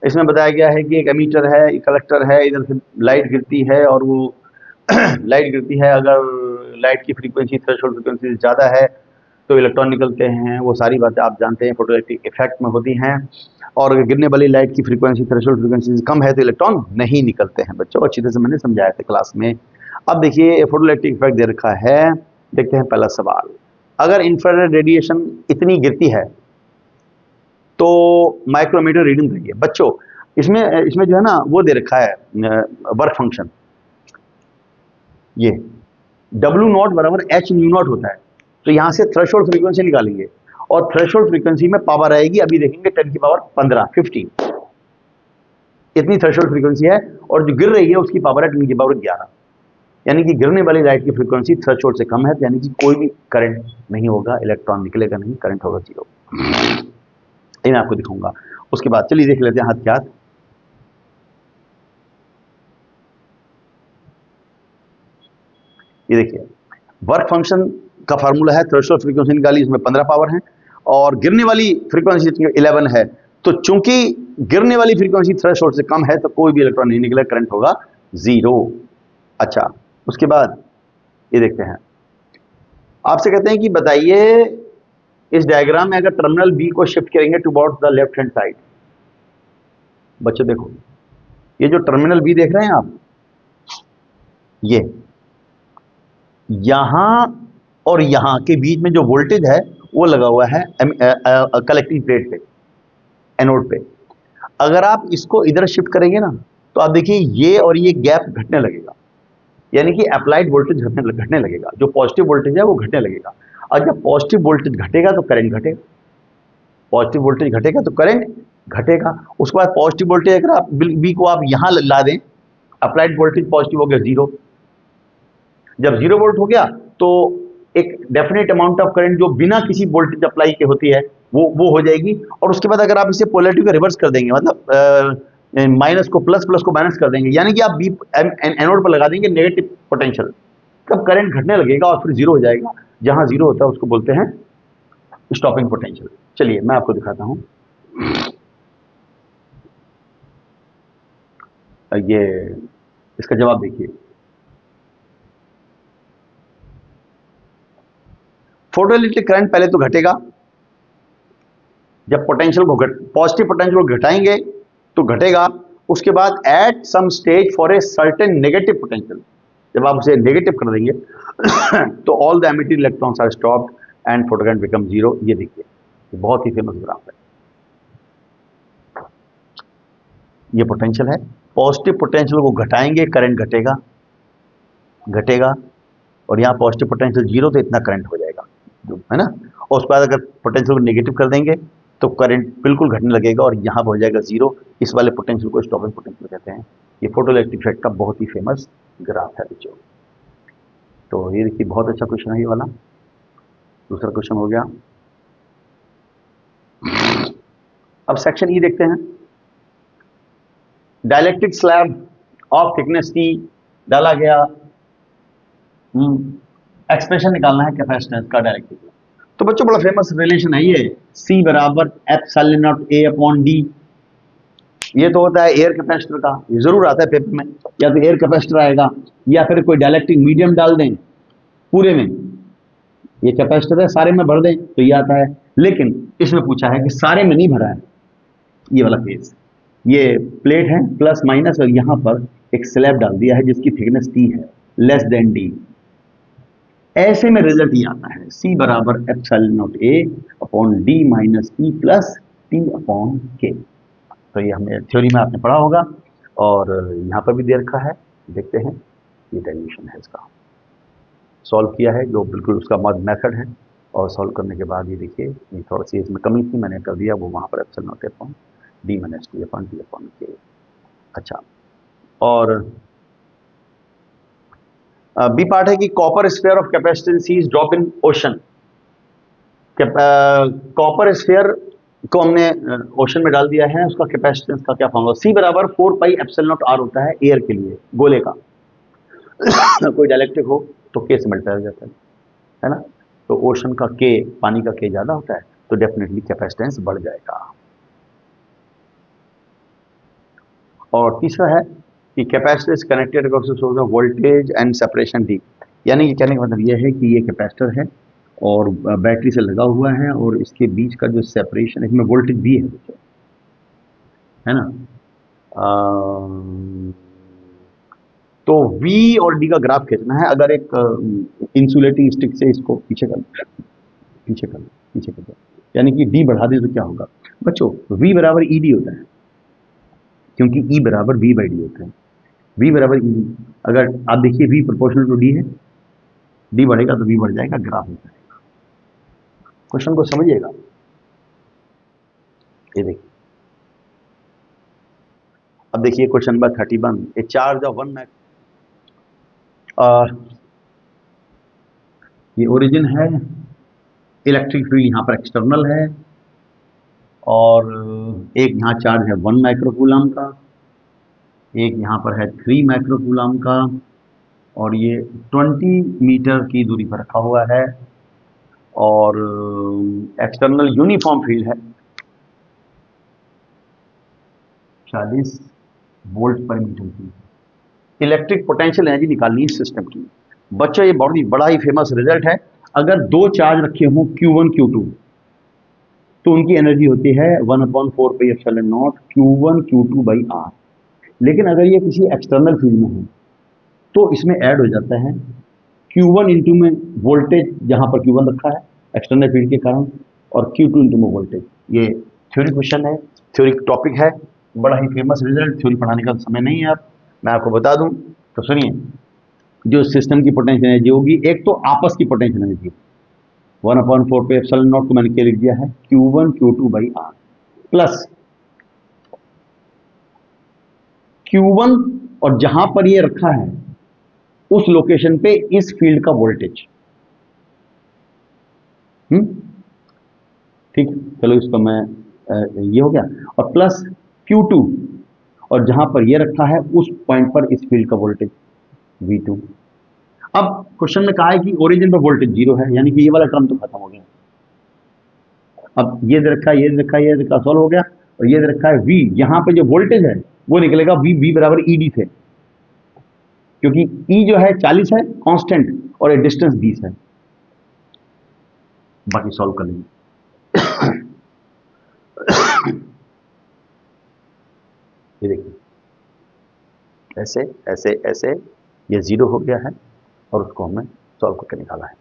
इसमें बताया गया है कि एक एमीटर है, एक कलेक्टर है, इधर से लाइट गिरती है और वो लाइट गिरती है, अगर लाइट की फ्रीक्वेंसी थ्रेशोल्ड फ्रीक्वेंसी से ज़्यादा है तो इलेक्ट्रॉन निकलते हैं, वो सारी बातें आप जानते हैं फोटोइलेक्ट्रिक इफेक्ट में होती हैं। और अगर गिरने वाली लाइट की फ्रीक्वेंसी थ्रेशोल्ड फ्रीक्वेंसी से कम है तो इलेक्ट्रॉन नहीं निकलते हैं बच्चों, अच्छी तरह से मैंने समझाया था क्लास में। अब देखिए फोटोइलेक्ट्रिक इफेक्ट दे रखा है, देखते हैं पहला सवाल, अगर इंफ्रारेड रेडिएशन इतनी गिरती है तो माइक्रोमीटर रीडिंग करिए। बच्चों इसमें जो है ना वो दे रखा है वर्क फंक्शन, ये W0 बराबर H0 होता है, तो यहां से थ्रेशोल्ड फ्रीक्वेंसी निकालेंगे और थ्रेशोल्ड फ्रीक्वेंसी में पावर आएगी, अभी देखेंगे 10 की पावर 15 50, इतनी थ्रेशोल्ड फ्रीक्वेंसी है, और जो गिर रही है उसकी पावर है 10 की पावर 11, यानी कि गिरने वाली लाइट की फ्रीक्वेंसी थ्रेशोल्ड से कम है, तो यानी कि कोई भी करंट नहीं होगा, इलेक्ट्रॉन निकलेगा नहीं, करंट होगा 0। ये मैं आपको दिखाऊंगा। उसके बाद चलिए देख लेते हैं हाथ के हाथ। ये देखिए वर्क फंक्शन का फार्मूला है, थ्रेशोल्ड फ्रीक्वेंसी निकाली, इसमें 15 पावर है और गिरने वाली फ्रीक्वेंसी 11 है। तो चूंकि गिरने वाली फ्रीक्वेंसी थ्रेशोल्ड से कम है तो कोई भी इलेक्ट्रॉन नहीं निकलेगा, करंट होगा 0। अच्छा, उसके बाद ये देखते हैं, आपसे कहते हैं कि बताइए इस डायग्राम में अगर टर्मिनल बी को शिफ्ट करेंगे towards the left hand side. बच्चों देखो, ये जो टर्मिनल बी देख रहे हैं आप, ये यहां और यहां के बीच में जो वोल्टेज है वो लगा हुआ है कलेक्टिंग प्लेट पे, एनोड पे। अगर आप इसको इधर शिफ्ट करेंगे ना, तो आप देखिए ये और ये गैप घटने लगेगा, यानी कि अप्लाइड वोल्टेज घटने लगेगा, जो पॉजिटिव वोल्टेज है वो घटने लगेगा। और जब पॉजिटिव वोल्टेज घटेगा तो करंट घटेगा, पॉजिटिव वोल्टेज घटेगा तो करंट घटेगा। उसके बाद पॉजिटिव वोल्टेज अगर आप बी को आप यहां ला दें, अप्लाइड वोल्टेज पॉजिटिव हो गया 0। जब 0 वोल्ट हो गया तो एक डेफिनेट अमाउंट ऑफ करंट जो बिना किसी वोल्टेज अप्लाई के होती है वो हो जाएगी। और उसके बाद अगर आप इसे पोलैरिटी को रिवर्स कर देंगे, मतलब माइनस को प्लस, प्लस को माइनस कर देंगे, यानी कि आप बी एनोड पर लगा देंगे नेगेटिव पोटेंशियल, तब करंट घटने लगेगा और फिर 0 हो जाएगा। जहां 0 होता है उसको बोलते हैं स्टॉपिंग पोटेंशियल। चलिए मैं आपको दिखाता हूं, ये इसका जवाब देखिए। फोटोइलेक्ट्रिक करंट पहले तो घटेगा, जब पोटेंशियल को पॉजिटिव पोटेंशियल को घटाएंगे तो घटेगा। उसके बाद at some stage for a certain negative potential, जब आप उसे नेगेटिव कर देंगे तो all the emitted electrons are stopped and photocurrent become 0। ये देखिए, बहुत ही फेमस ग्राफ है। ये पोटेंशियल है, पॉजिटिव पोटेंशियल को घटाएंगे करंट घटेगा, घटेगा, और यहाँ पॉजिटिव पोटेंशियल 0 तो इतना करंट हो जाएगा, है ना। और उसके बाद अगर पोटेंशियल को नेगेटिव कर देंगे तो करंट बिल्कुल घटने लगेगा और यहाँ पर हो जाएगा 0। इस वाले पोटेंशियल को स्टॉपिंग पोटेंशियल कहते हैं। ये फोटोइलेक्ट्रिक इफेक्ट का बहुत ही फेमस ग्राफ है बच्चों। तो ये देखिए बहुत अच्छा क्वेश्चन है ये वाला। दूसरा क्वेश्चन हो गया। अब सेक्शन ई देखते हैं। Dielectric slab of thickness T डाला गया, एक्सप्रेशन निकालना है कैपेसिटेंस का डायरेक्ट्रिक। तो बच्चों बड़ा फेमस रिलेशन है ये, C बराबर epsilon not A upon D। ये तो होता है एयर कैपेसिटर का, ये जरूर आता है पेपर में, या तो एयर कैपेसिटर आएगा या फिर कोई डाइलेक्ट्रिक मीडियम डाल दें पूरे में, ये कैपेसिटर है सारे में भर दें तो ये आता है। लेकिन इसमें पूछा है कि सारे में नहीं भरा है, ये वाला केस, ये प्लेट है प्लस माइनस और यहां पर एक स्लैब डाल दिया है जिसकी थिकनेस T है लेस देन D। ऐसे में रिजल्ट ये आता है C बराबर epsilon not A upon D minus P plus T upon K। तो ये हमने थ्योरी में आपने पढ़ा होगा और यहाँ पर भी दे रखा है, देखते हैं। ये डेरिवेशन है इसका, सॉल्व किया है, जो बिल्कुल उसका मेथड है। और सॉल्व करने के बाद ये देखिए, ये थोड़ा सी इसमें कमी थी, मैंने कर दिया वो वहाँ पर epsilon not upon D minus T upon T upon K। अच्छा, और बी पार्ट है कि copper sphere of capacitance is drop in ocean. Copper sphere को हमने ओशन में डाल दिया है, उसका कैपेसिटेंस का क्या फॉर्मूला, C बराबर 4 पाई एप्सिलॉन नॉट R होता है एयर के लिए, गोले का। कोई डाइलेक्ट्रिक हो तो K से मल्टीप्लाई हो जाता है ना। तो ओशन का K, पानी का K ज्यादा होता है तो डेफिनेटली कैपेसिटेंस बढ़ जाएगा। और तीसरा है कि capacitor is connected source of voltage and separation D, यानी कि कहने का मतलब यह है कि ये कैपेसिटर है और बैटरी से लगा हुआ है और इसके बीच का जो सेपरेशन है, इसमें वोल्टेज भी है ना। तो V और D का ग्राफ खींचना है। अगर एक इंसुलेटिंग स्टिक से इसको पीछे कर दो, यानी कि D बढ़ा दे तो क्या होगा बच्चों, V बराबर ED होता है, क्योंकि E बराबर V बाई D होता है। V बराबर ED, अगर आप देखिए V प्रोपोर्शनल टू D है, D बढ़ेगा तो V बढ़ जाएगा, ग्राफ होता है। क्वेश्चन को समझिएगा, ये देखिए अब देखिए question number 31, A charge of 1 ये ओरिजिन है, इलेक्ट्रिक फील्ड यहाँ पर एक्सटर्नल है, और एक यहाँ चार्ज है 1 माइक्रोकूलम का, एक यहाँ पर है 3 माइक्रोकूलम का, और ये 20 मीटर की दूरी पर रखा हुआ है, और एक्सटर्नल यूनिफॉर्म फील्ड है 40 वोल्ट पर मीटर की। इलेक्ट्रिक पोटेंशियल एनर्जी निकालनी है सिस्टम की। बच्चों ये बहुत ही बड़ा ही फेमस रिजल्ट है। अगर दो चार्ज रखे हों Q1 Q2 तो उनकी एनर्जी होती है 1/4πε0 Q1 Q2 बाई R। लेकिन अगर ये किसी एक्सटर्नल फील्ड में है तो इसमें ऐड हो जाता है Q1 इंटू में वोल्टेज, जहां पर Q1 रखा है एक्सटर्नल फील्ड के कारण, और Q2 इंटू में वोल्टेज। ये थ्योरी क्वेश्चन है, थ्योरी टॉपिक है, बड़ा ही फेमस रिजल्ट। थ्योरी पढ़ाने का समय नहीं है, अब मैं आपको बता दूं तो सुनिए। जो सिस्टम की पोटेंशियल एनर्जी होगी, एक तो आपस की पोटेंशियल एनर्जी 1/4πε0 को मैंने क्या लिख दिया है Q1 Q2 by R, plus Q1 और जहां पर ये रखा है उस लोकेशन पे इस फील्ड का वोल्टेज। ठीक, चलो इसको मैं ये हो गया, और प्लस Q2 और जहां पर ये रखा है उस पॉइंट पर इस फील्ड का वोल्टेज V2। अब क्वेश्चन में कहा है कि ओरिजिन पर वोल्टेज 0 है, यानी कि ये वाला टर्म तो खत्म हो गया। अब ये दे रखा है, ये दे रखा है, ये दे रखा, सॉल्व हो गया, और ये दे रखा है V। यहां पे जो वोल्टेज है वो निकलेगा V बराबर ED से, क्योंकि E जो है 40 है कांस्टेंट और ये डिस्टेंस 20 है। बाकी सॉल्व कर लेंगे। ये देखिए ऐसे ऐसे ऐसे ये 0 हो गया है, और उसको हमने सॉल्व करके निकाला है।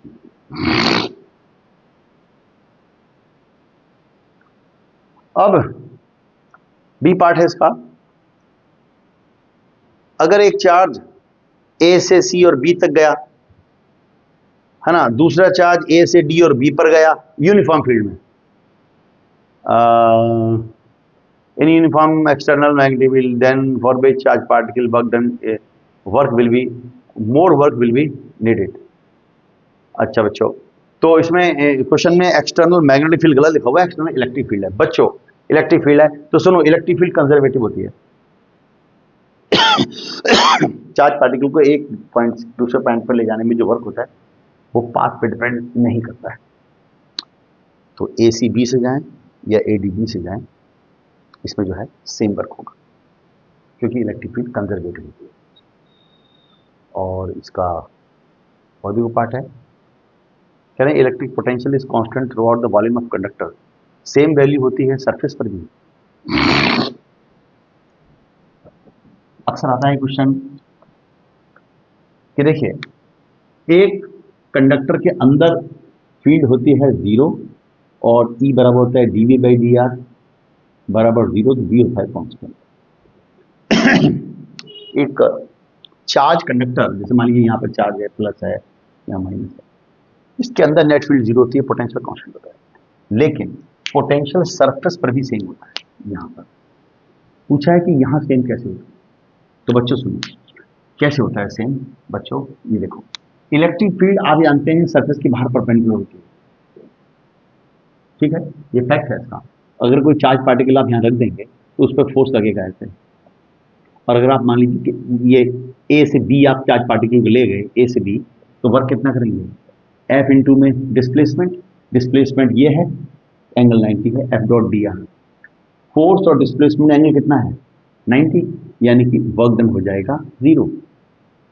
अब बी पार्ट है इसका। अगर एक चार्ज ए से सी और बी तक गया है ना, दूसरा चार्ज ए से डी और बी पर गया यूनिफॉर्म फील्ड में, in uniform external magnetic field, then for which charge particle work will be more work will be needed. अच्छा बच्चों, तो इसमें क्वेश्चन में एक्सटर्नल मैग्नेटिक फील्ड गलत लिखा हुआ है, एक्सटर्नल इलेक्ट्रिक फील्ड है। बच्चों इलेक्ट्रिक फील्ड है तो सुनो, इलेक्ट्रिक फील्ड कंजर्वेटिव होती है। चार्ज पार्टिकल को एक पॉइंट से दूसरे पॉइंट पर ले जाने में जो वर्क होता है वो पाथ पे डिपेंड नहीं करता है। तो ए सी बी से जाएं या ए डी बी से जाएं, इसमें जो है सेम वर्क होगा, क्योंकि इलेक्ट्रिक फील्ड कंजर्वेटिव होती है। और इसका पॉजिटिव पार्ट है, कह रहे हैं electric potential is constant through out the volume of conductor. Same value होती है सरफेस पर भी। अक्सर आता है क्वेश्चन कि देखिए एक कंडक्टर के अंदर फील्ड होती है 0 और E बराबर होता है dV बाई dr बराबर 0, तो V होता है कांस्टेंट। एक चार्ज कंडक्टर, जैसे मान लीजिए यहाँ पर चार्ज है, प्लस है या माइनस है, इसके अंदर नेट फील्ड 0 होती है, पोटेंशियल कांस्टेंट होता है। लेकिन पोटेंशियल सरफेस पर भी सेम होता है। यहाँ पर पूछा है कि यहाँ सेम कैसे होता है, तो बच्चों सुनिए कैसे होता है सेम। बच्चों ये देखो, इलेक्ट्रिक फील्ड आप जानते हैं सरफेस के बाहर परपेंडिकुलर होती है, ठीक है, ये फैक्ट है इसका। अगर कोई चार्ज पार्टिकल आप यहाँ रख देंगे तो उस पर फोर्स लगेगा ऐसे, और अगर आप मान लीजिए कि ये ए से बी आप चार्ज पार्टिकल को ले गए ए से बी, तो वर्क कितना करेंगे, एफ इंटू में डिस्प्लेसमेंट, डिस्प्लेसमेंट ये है एंगल 90 है, F dot D R. Force और डिस्प्लेसमेंट एंगल कितना है 90, यानी कि वर्क डन हो जाएगा 0।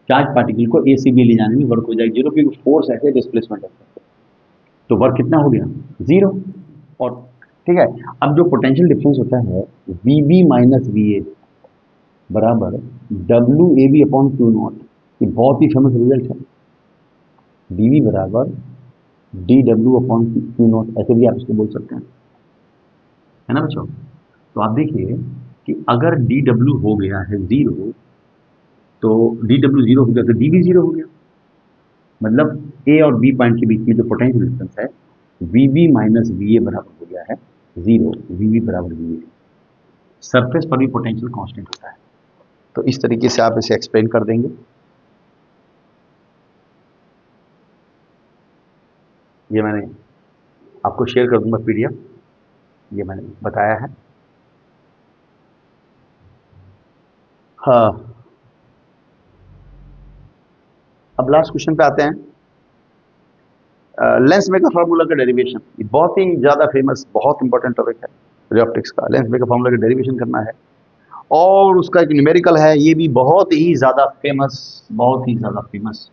चार्ज पार्टिकल को ए से बी ले जाने में वर्क हो जाएगा 0, क्योंकि फोर्स ऐसे डिस्प्लेसमेंट ऐसे, तो वर्क कितना हो गया 0। और ठीक है, अब जो पोटेंशियल डिफरेंस होता है VB माइनस VA बराबर WAB अपॉन Q0, ये बहुत ही फेमस रिजल्ट है। DV बराबर DW अपॉन Q0, ऐसे भी आप इसको बोल सकते हैं, है ना बच्चों। तो आप देखिए कि अगर DW हो गया है 0, तो DW 0 हो गया तो DV 0 हो गया, मतलब A और B पॉइंट के बीच में जो पोटेंशियल डिफरेंस है VB माइनस VA बराबर हो गया है 0, VB बराबर VA। सरफेस पर भी पोटेंशियल कांस्टेंट होता है, तो इस तरीके से आप इसे एक्सप्लेन कर देंगे। ये मैंने आपको शेयर कर दूंगा पीडीएफ, ये मैंने बताया है। हाँ, अब लास्ट क्वेश्चन पे आते हैं। लेंस मेकर फार्मूला का डेरिवेशन, ये बहुत ही ज़्यादा फेमस, बहुत इंपॉर्टेंट टॉपिक है रे ऑप्टिक्स का। लेंस मेकर फार्मूला का डेरिवेशन करना है और उसका एक न्यूमेरिकल है, ये भी बहुत ही ज़्यादा फेमस, बहुत ही ज़्यादा फेमस,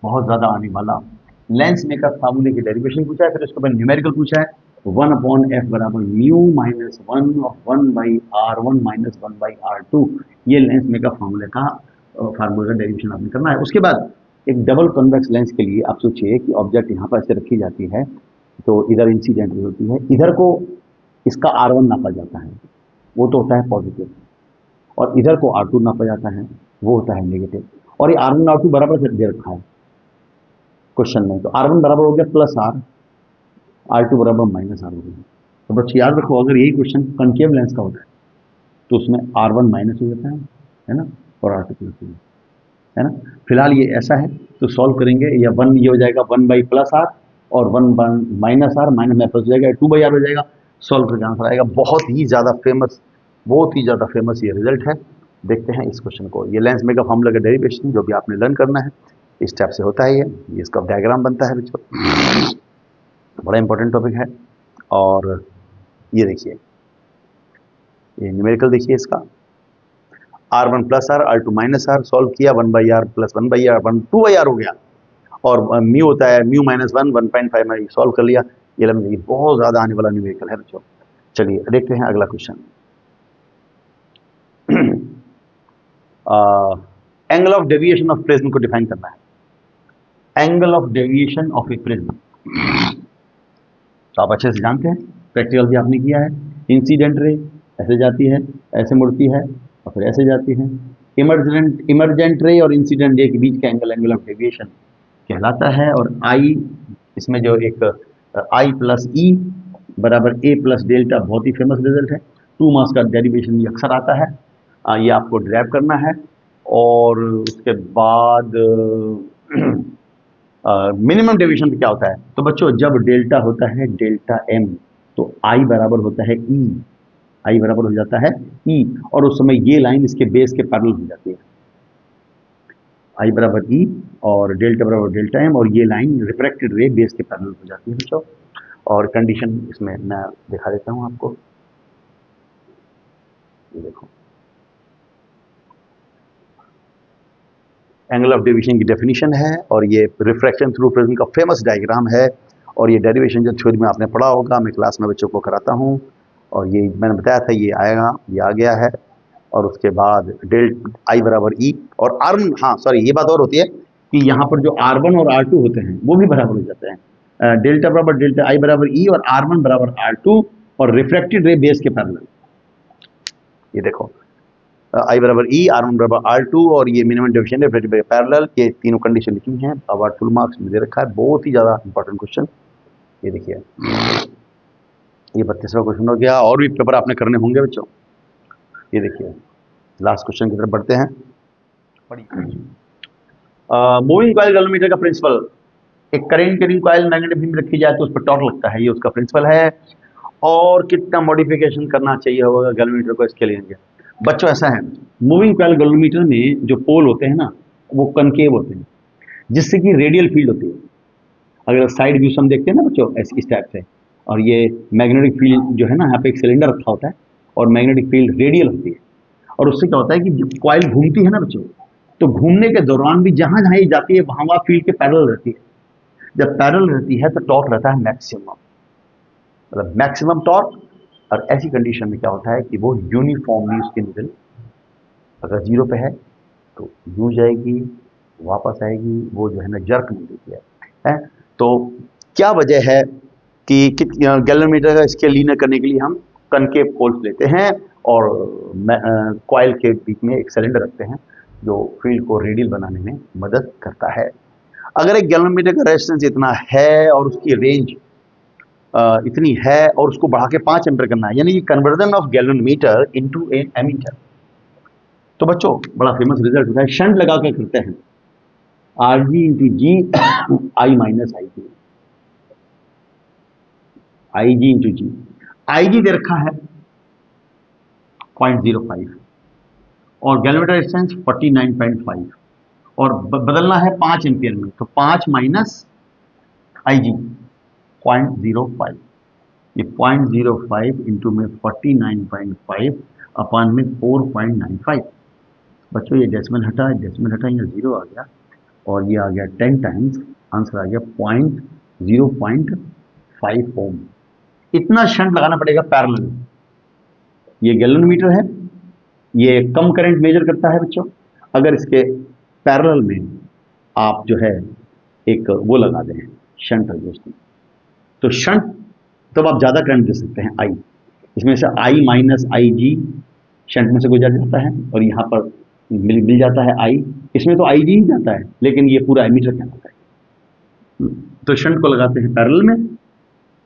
बहुत ज़्यादा आने वाला। लेंस मेकर फार्मूले की डेरिवेशन पूछा है, फिर उसके बाद न्यूमेरिकल पूछा है 1/f बराबर mu minus 1/1/r1 minus 1/r2। ये लेंस मेकर फार्मूले का फार्मूला का डेरिवेशन आपने करना है। उसके बाद एक डबल कन्वेक्स लेंस के लिए आप सोचिए कि ऑब्जेक्ट यहाँ पर ऐसे रखी जाती है, तो इधर इंसिडेंट होती है, इधर को इसका R1 नापा जाता है, वो तो होता है पॉजिटिव, और इधर को R2 नापा जाता है, वो होता है नेगेटिव। और ये R1 R2 बराबर से दे रखा है क्वेश्चन में, तो R1 बराबर हो गया प्लस R, R2 बराबर माइनस R हो गया। तो बच्चे याद रखो, अगर यही क्वेश्चन कनकेव लेंस का होता है तो उसमें R1 माइनस हो जाता है ना, और R2 प्लस हो जाता है ना। फिलहाल ये ऐसा है, तो सॉल्व करेंगे, या 1 ये हो जाएगा 1 प्लस R, और 1 माइनस R, माइनस में प्लस हो जाएगा, 2/R हो जाएगा। सॉल्व करके आंसर आएगा। बहुत ही ज़्यादा फेमस, बहुत ही ज़्यादा फेमस ये रिजल्ट है। देखते हैं इस क्वेश्चन को। ये लेंस मेकर फार्मूला का डेरिवेशन जो भी आपने लर्न करना है, इस टाइप से होता है। ये इसका डायग्राम बनता है बच्चों, बड़ा इंपॉर्टेंट टॉपिक है। और ये देखिए, ये न्यूमेरिकल देखिए इसका, R1 plus R, R2 minus R, solve किया 1/R प्लस 1/R, 2/R हो गया, और म्यू होता है म्यू माइनस 1/5 में सॉल्व कर लिया। ये बहुत ज़्यादा आने वाला न्यूमेरिकल है बच्चों। चलिए देखते हैं अगला question. Angle of deviation of prism को डिफाइन करना है। Angle of deviation of A prism तो आप अच्छे से जानते हैं, प्रैक्टिकल भी आपने किया है। इंसिडेंट रे ऐसे जाती है, ऐसे मुड़ती है, और फिर ऐसे जाती है। इमरजेंट रे और इंसिडेंट रे के बीच का एंगल एंगल ऑफ डेविएशन कहलाता है। और आई, इसमें जो एक आई प्लस ई बराबर ए प्लस डेल्टा, बहुत ही फेमस रिजल्ट है। 2 मास का डेरिवेशन ये अक्सर आता है, ये आपको ड्राइव करना है। और उसके बाद मिनिमम डेविएशन क्या होता है, तो बच्चों जब डेल्टा होता है डेल्टा एम, तो आई बराबर होता है ई, आई बराबर हो जाता है ई, और उस समय ये लाइन इसके बेस के पैरेलल हो जाती है। आई बराबर ई और डेल्टा बराबर डेल्टा एम, और ये लाइन रिफ्रैक्टेड रे बेस के पैरेलल हो जाती है बच्चों। और कंडीशन इसमें मैं दिखा देता हूँ आपको, ये देखो एंगल ऑफ डेविएशन की डेफिनेशन है, और ये रिफ्रैक्शन थ्रू प्रिज्म का फेमस डायग्राम है। और ये डेरिवेशन जो थ्योरी में आपने पढ़ा होगा, मैं क्लास में बच्चों को कराता हूँ, और ये मैंने बताया था ये आएगा, ये आ गया है। और उसके बाद आई बराबर ई और R1, हाँ सॉरी ये बात और होती है कि यहाँ पर जो R1 और R2 होते हैं वो भी बराबर हो जाते हैं। डेल्टा बराबर डेल्टा आई बराबर ई और R1 बराबर R2 और रिफ्रैक्टेड रे बेस के पैरेलल। ये देखो आई बराबर ई, R1 बराबर R2 और ये minimum deviation refracted ray parallel, ये तीनों कंडीशन लिखी हैं। अवार्ड फुल मार्क्स में दे रखा है, बहुत ही ज़्यादा इंपॉर्टेंट क्वेश्चन। ये देखिए, ये 32वां क्वेश्चन हो गया, और भी पेपर आपने करने होंगे बच्चों। ये देखिए लास्ट क्वेश्चन की तरफ बढ़ते हैं। मूविंग कॉइल गैल्वेनोमीटर का प्रिंसिपल, एक current carrying coil magnetic field में रखी जाए तो उस पर टॉर्क लगता है, ये उसका प्रिंसिपल है। और कितना मॉडिफिकेशन करना चाहिए होगा गैल्वेनोमीटर को, इसके लिए बच्चों ऐसा है, मूविंग कॉइल गैल्वेनोमीटर में जो पोल होते हैं ना, वो कनकेव होते हैं, जिससे कि रेडियल फील्ड होती है। अगर साइड व्यू हम देखते हैं ना बच्चों ऐसे इस टाइप से, और ये मैग्नेटिक फील्ड जो है ना, यहाँ पे एक सिलेंडर रखा होता है और मैग्नेटिक फील्ड रेडियल होती है। और उससे क्या होता है कि जब कॉइल घूमती है ना बच्चों, तो घूमने के दौरान भी जहां जहां ये जाती है वहां वहां फील्ड के पैरेलल रहती है। जब पैरेलल रहती है तो टॉर्क रहता है मैक्सिमम, मतलब मैक्सिमम टॉर्क। और ऐसी कंडीशन में क्या होता है कि वो यूनिफॉर्मली उसके निकल, अगर 0 पे है तो यूं जाएगी, वापस आएगी, वो जो है ना जर्क नहीं देती है। तो क्या वजह है कि गैल्वेनोमीटर का इसके लीनर करने के लिए हम कनकेव पोल्स लेते हैं और कॉइल के बीच में एक सिलेंडर रखते हैं जो फील्ड को रेडियल बनाने में मदद करता है। अगर एक गैल्वेनोमीटर का रेजिस्टेंस इतना है और उसकी रेंज इतनी है और उसको बढ़ा के 5 एम्पीयर करना है, यानी कि conversion of galvanometer into an ammeter, तो बच्चों बड़ा फेमस रिजल्ट होता है, शंट लगा कर करते हैं आर जी इंटू जी आई माइनस आई जी, आई जी इंटू जी। आई जी दे रखा है 0.05 और गैलोमीटर रेजिस्टेंस 49.5 और बदलना है 5 एम्पियर में, तो 5 माइनस आई जी 0.05, ये 0.05 इंटू में 49.5 अपान में 4.95। बच्चों ये डेसिमल हटा, डेसिमल हटा, यहाँ जीरो आ गया और ये आ गया 10 टाइम्स, आंसर आ गया 0.5 ओम। इतना शंट लगाना पड़ेगा पैरेलल। ये गैलोमीटर है, ये कम करंट मेजर करता है बच्चों। अगर इसके पैरेलल में आप जो है एक वो लगा दें शंट रेजिस्टेंस, तो शंट तब आप ज्यादा करंट दे सकते हैं आई, इसमें से आई माइनस आई जी शंट में से गुजर जाता है और यहाँ पर मिल जाता है आई, इसमें तो आई जी ही जाता है लेकिन ये पूरा एमीटर कहलाता है। तो शंट को लगाते हैं पैरेलल में,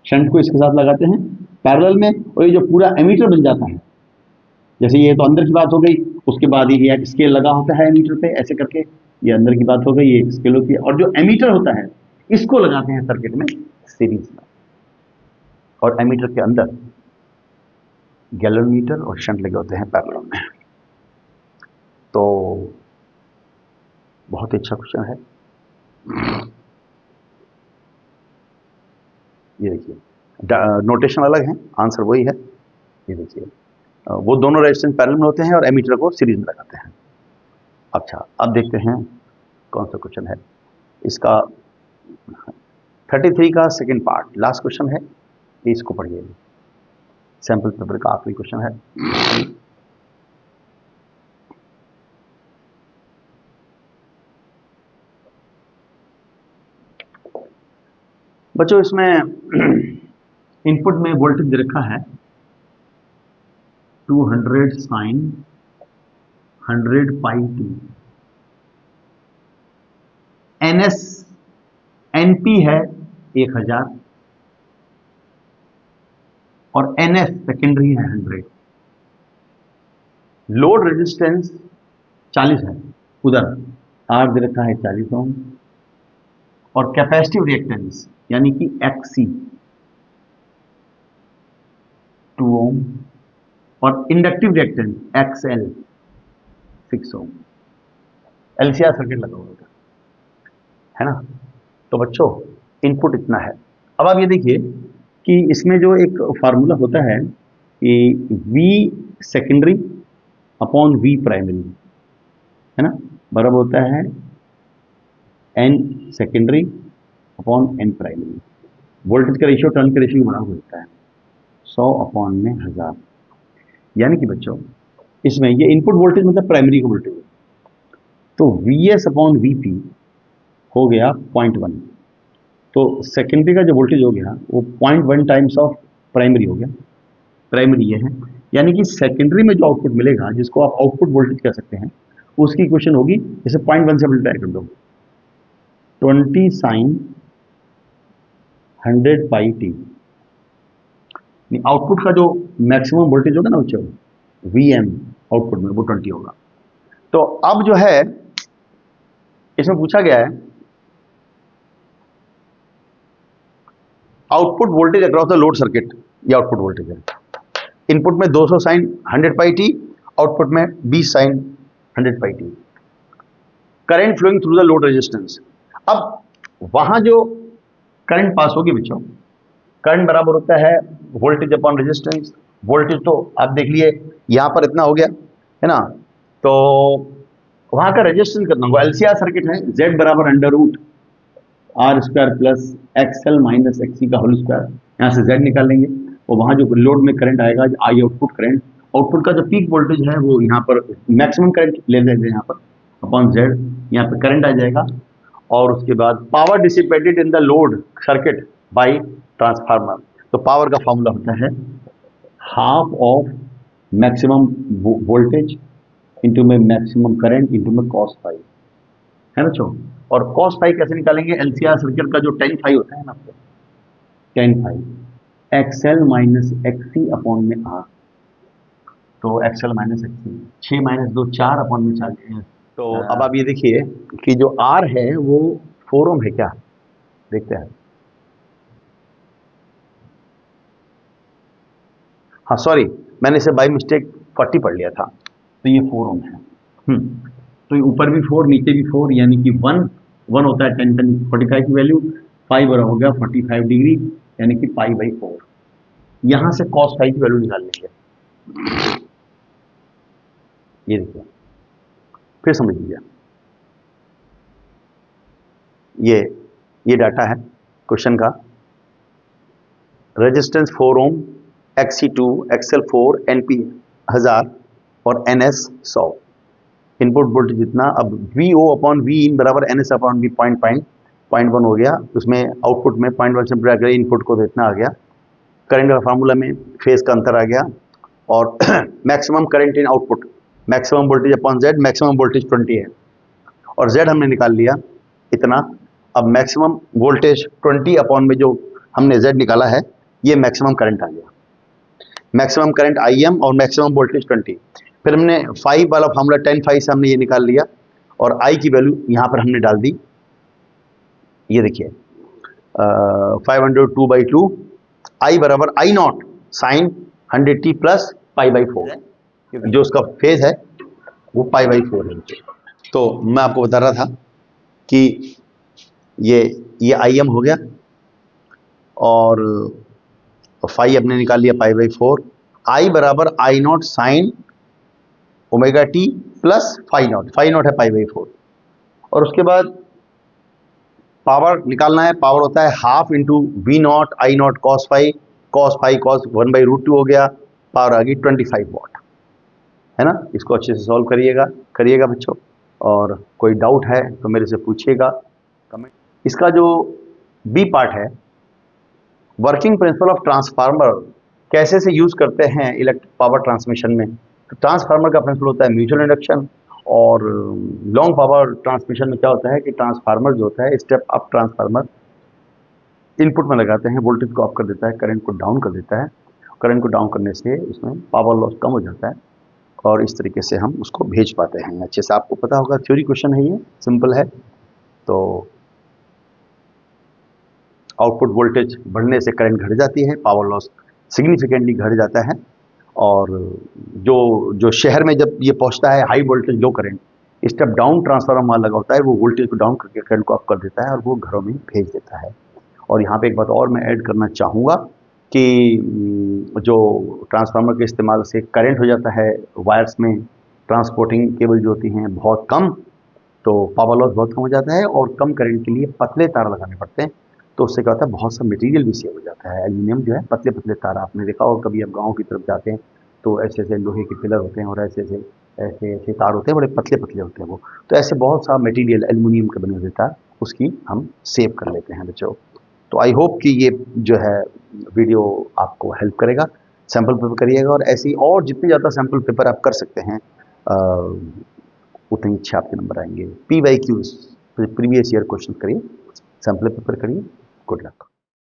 शंट को इसके साथ लगाते हैं पैरेलल में और ये जो पूरा एमीटर बन जाता है, जैसे ये तो अंदर की बात हो गई, उसके बाद ये एक स्केल लगा होता है एमीटर पे ऐसे करके, ये अंदर की बात हो गई, ये एक स्केल होती है और जो एमीटर होता है इसको लगाते हैं सर्किट में सीरीज में, और एमीटर के अंदर गैलोमीटर और शंट लगे होते हैं पैरेलल में। तो बहुत अच्छा क्वेश्चन है ये, देखिए नोटेशन अलग है, आंसर वही है। ये देखिए वो दोनों रेजिस्टेंस पैरेलल में होते हैं और एमीटर को सीरीज में लगाते हैं। अच्छा अब देखते हैं कौन सा क्वेश्चन है इसका, 33 का सेकंड पार्ट, लास्ट क्वेश्चन है, इसको पढ़िए, सैंपल पेपर का आखिरी क्वेश्चन है। बच्चों इसमें इनपुट में वोल्टेज दे रखा है 200 sine 100 pi T, NS NP है 1000 और एनएस सेकेंडरी है 100, लोड रेजिस्टेंस 40 है, उधर आर दे रखा है 40 ओम और कैपेसिटिव रिएक्टेंस यानी कि एक्सी 2 ओम और इंडक्टिव रिएक्टेंस एक्सएल 6 ओम। एलसीआर सर्किट लगा हुआ है ना। तो बच्चों इनपुट इतना है। अब आप ये देखिए कि इसमें जो एक फार्मूला होता है कि V secondary upon V primary है ना, बराबर होता है N secondary upon N primary. Voltage का रेशियो टर्न का रेशियो बराबर होता है 100 अपॉन में 1000, यानी कि बच्चों इसमें ये इनपुट वोल्टेज मतलब प्राइमरी का वोल्टेज है, तो Vs अपॉन Vp हो गया 0.1, तो सेकेंडरी का जो वोल्टेज हो गया वो 0.1 टाइम्स ऑफ प्राइमरी हो गया, प्राइमरी ये है, यानी कि सेकेंडरी में जो आउटपुट मिलेगा जिसको आप आउटपुट वोल्टेज कह सकते हैं उसकी इक्वेशन होगी, जैसे 0.1 से मल्टीप्लाई कर दो 20 साइन 100 पाई टी, आउटपुट का जो मैक्सिमम वोल्टेज होगा ना बच्चों Vm आउटपुट में वो 20 होगा। तो अब जो है इसमें पूछा गया है output voltage across the load circuit, ये आउटपुट वोल्टेज है। इनपुट में 200 साइन 100 पाई टी, आउटपुट में 20 sine 100 pi t, current flowing through the load resistance. अब वहां जो करंट पास होगी बच्चों, करंट बराबर होता है वोल्टेज अपॉन रेजिस्टेंस। वोल्टेज तो आप देख लिए यहां पर इतना हो गया है ना, तो वहां का रेजिस्टेंस कितना होगा, एलसीआर सर्किट है, Z बराबर under root R square plus XL minus XC का होल स्क्वायर, यहाँ से Z निकाल लेंगे और वहां जो लोड में करंट आएगा आई आउटपुट करंट, आउटपुट का जो पीक वोल्टेज है वो यहाँ पर मैक्सिमम करंट ले लेंगे यहाँ पर अपॉन Z, यहाँ पर करंट आ जाएगा और उसके बाद power dissipated in the load circuit by transformer. तो पावर का फॉर्मूला होता है half of maximum voltage into में मैक्सिमम करंट इंटू में कॉस फाई, है ना बच्चों। और कॉस फाई कैसे निकालेंगे, एलसीआर सर्किट का जो tan फाई होता है ना, tan phi XL minus XC upon में आर, तो XL minus XL, 6 minus 2 4 upon में 4। तो अब आप ये देखिए कि जो आर है वो 4 ओम है क्या, देखते हैं। हाँ सॉरी, मैंने इसे बाई मिस्टेक 40 पढ़ लिया था, तो ये 4 ओम है। तो ये ऊपर भी 4 नीचे भी 4, यानी कि 1 होता है 10 की वैल्यू, 5 बड़ा हो गया 45 डिग्री, यानी कि पाई बाई 4। यहां से cos फाई की वैल्यू निकाल लेंगे। ये देखिए, फिर समझ लीजिए, ये डाटा है क्वेश्चन का। रेजिस्टेंस 4 ओम, XC2, XL4, NP 1000 और NS 100। इनपुट वोल्टेज जितना, अब VO अपॉन V इन बराबर NS अपॉन V 0.1 हो गया, उसमें आउटपुट में 0.1 से ब्रेक गया, इनपुट को तो इतना आ गया। करंट का फार्मूला में फेज का अंतर आ गया, और maximum current in output, maximum voltage upon Z, maximum voltage 20 है, और Z हमने निकाल लिया इतना। अब मैक्सिमम वोल्टेज 20 अपॉन में जो हमने Z निकाला है, ये मैक्सिमम करंट आ गया। मैक्सिमम करंट IM और मैक्सिमम वोल्टेज 20। फिर हमने 5 वाला फार्मूला 10 फाइव से हमने ये निकाल लिया, और I की वैल्यू यहाँ पर हमने डाल दी। ये देखिए 502/2, I बराबर I nought sine 100t plus pi by 4, जो उसका फेज है वो पाई बाई 4 है। तो मैं आपको बता रहा था कि ये IM हो गया, और फाई अपने निकाल लिया पाई बाई 4। I बराबर I nought sine omega t plus phi nought है पाई बाई 4। और उसके बाद पावर निकालना है, पावर होता है half into V nought I nought cos phi cos 1/√2 हो गया, पावर आ गई 25 वाट, है ना। इसको अच्छे से सॉल्व करिएगा बच्चों, और कोई डाउट है तो मेरे से पूछिएगा कमेंट। इसका जो बी पार्ट है, वर्किंग प्रिंसिपल ऑफ ट्रांसफार्मर कैसे से यूज करते हैं इलेक्ट्रिक पावर ट्रांसमिशन में। तो ट्रांसफार्मर का प्रिंसिपल होता है म्यूचुअल इंडक्शन, और लॉन्ग पावर ट्रांसमिशन में क्या होता है कि ट्रांसफार्मर जो होता है, स्टेप अप ट्रांसफार्मर, इनपुट में लगाते हैं, वोल्टेज को अप कर देता है, करंट को डाउन कर देता है। करंट को डाउन करने से इसमें पावर लॉस कम हो जाता है, और इस तरीके से हम उसको भेज पाते हैं। अच्छे से आपको पता होगा, थ्योरी क्वेश्चन है, ये सिंपल है। तो आउटपुट वोल्टेज बढ़ने से करंट घट जाती है, पावर लॉस सिग्निफिकेंटली घट जाता है, और जो शहर में जब ये पहुंचता है हाई वोल्टेज लो करंट, स्टेप डाउन ट्रांसफार्मर वहाँ लगा होता है, वो वोल्टेज को डाउन करके करंट को अप कर देता है, और वो घरों में भेज देता है। और यहाँ पे एक बात और मैं ऐड करना चाहूँगा कि जो ट्रांसफार्मर के इस्तेमाल से करंट हो जाता है वायर्स में, ट्रांसपोर्टिंग केबल जो होती हैं बहुत कम, तो पावर लॉस बहुत कम हो जाता है, और कम करंट के लिए पतले तार लगाने पड़ते हैं। तो उससे क्या होता है, बहुत सा मटेरियल भी सेव हो जाता है। एल्यूमिनियम जो है, पतले पतले तार आपने देखा होगा, कभी आप गाँव की तरफ जाते हैं तो ऐसे ऐसे लोहे के पिलर होते हैं, और ऐसे ऐसे तार होते हैं, बड़े पतले पतले होते हैं वो। तो ऐसे बहुत सा मटेरियल एल्यूमिनियम के बने हुए तार, उसकी हम सेव कर लेते हैं बच्चों। तो आई होप कि ये जो है वीडियो आपको हेल्प करेगा। सैम्पल पेपर करिएगा, और ऐसी और जितने ज़्यादा सैम्पल पेपर आप कर सकते हैं, उतने अच्छे आपके नंबर आएंगे। PYQ प्रीवियस ईयर क्वेश्चन करिए, सैम्पल पेपर करिए। Good luck.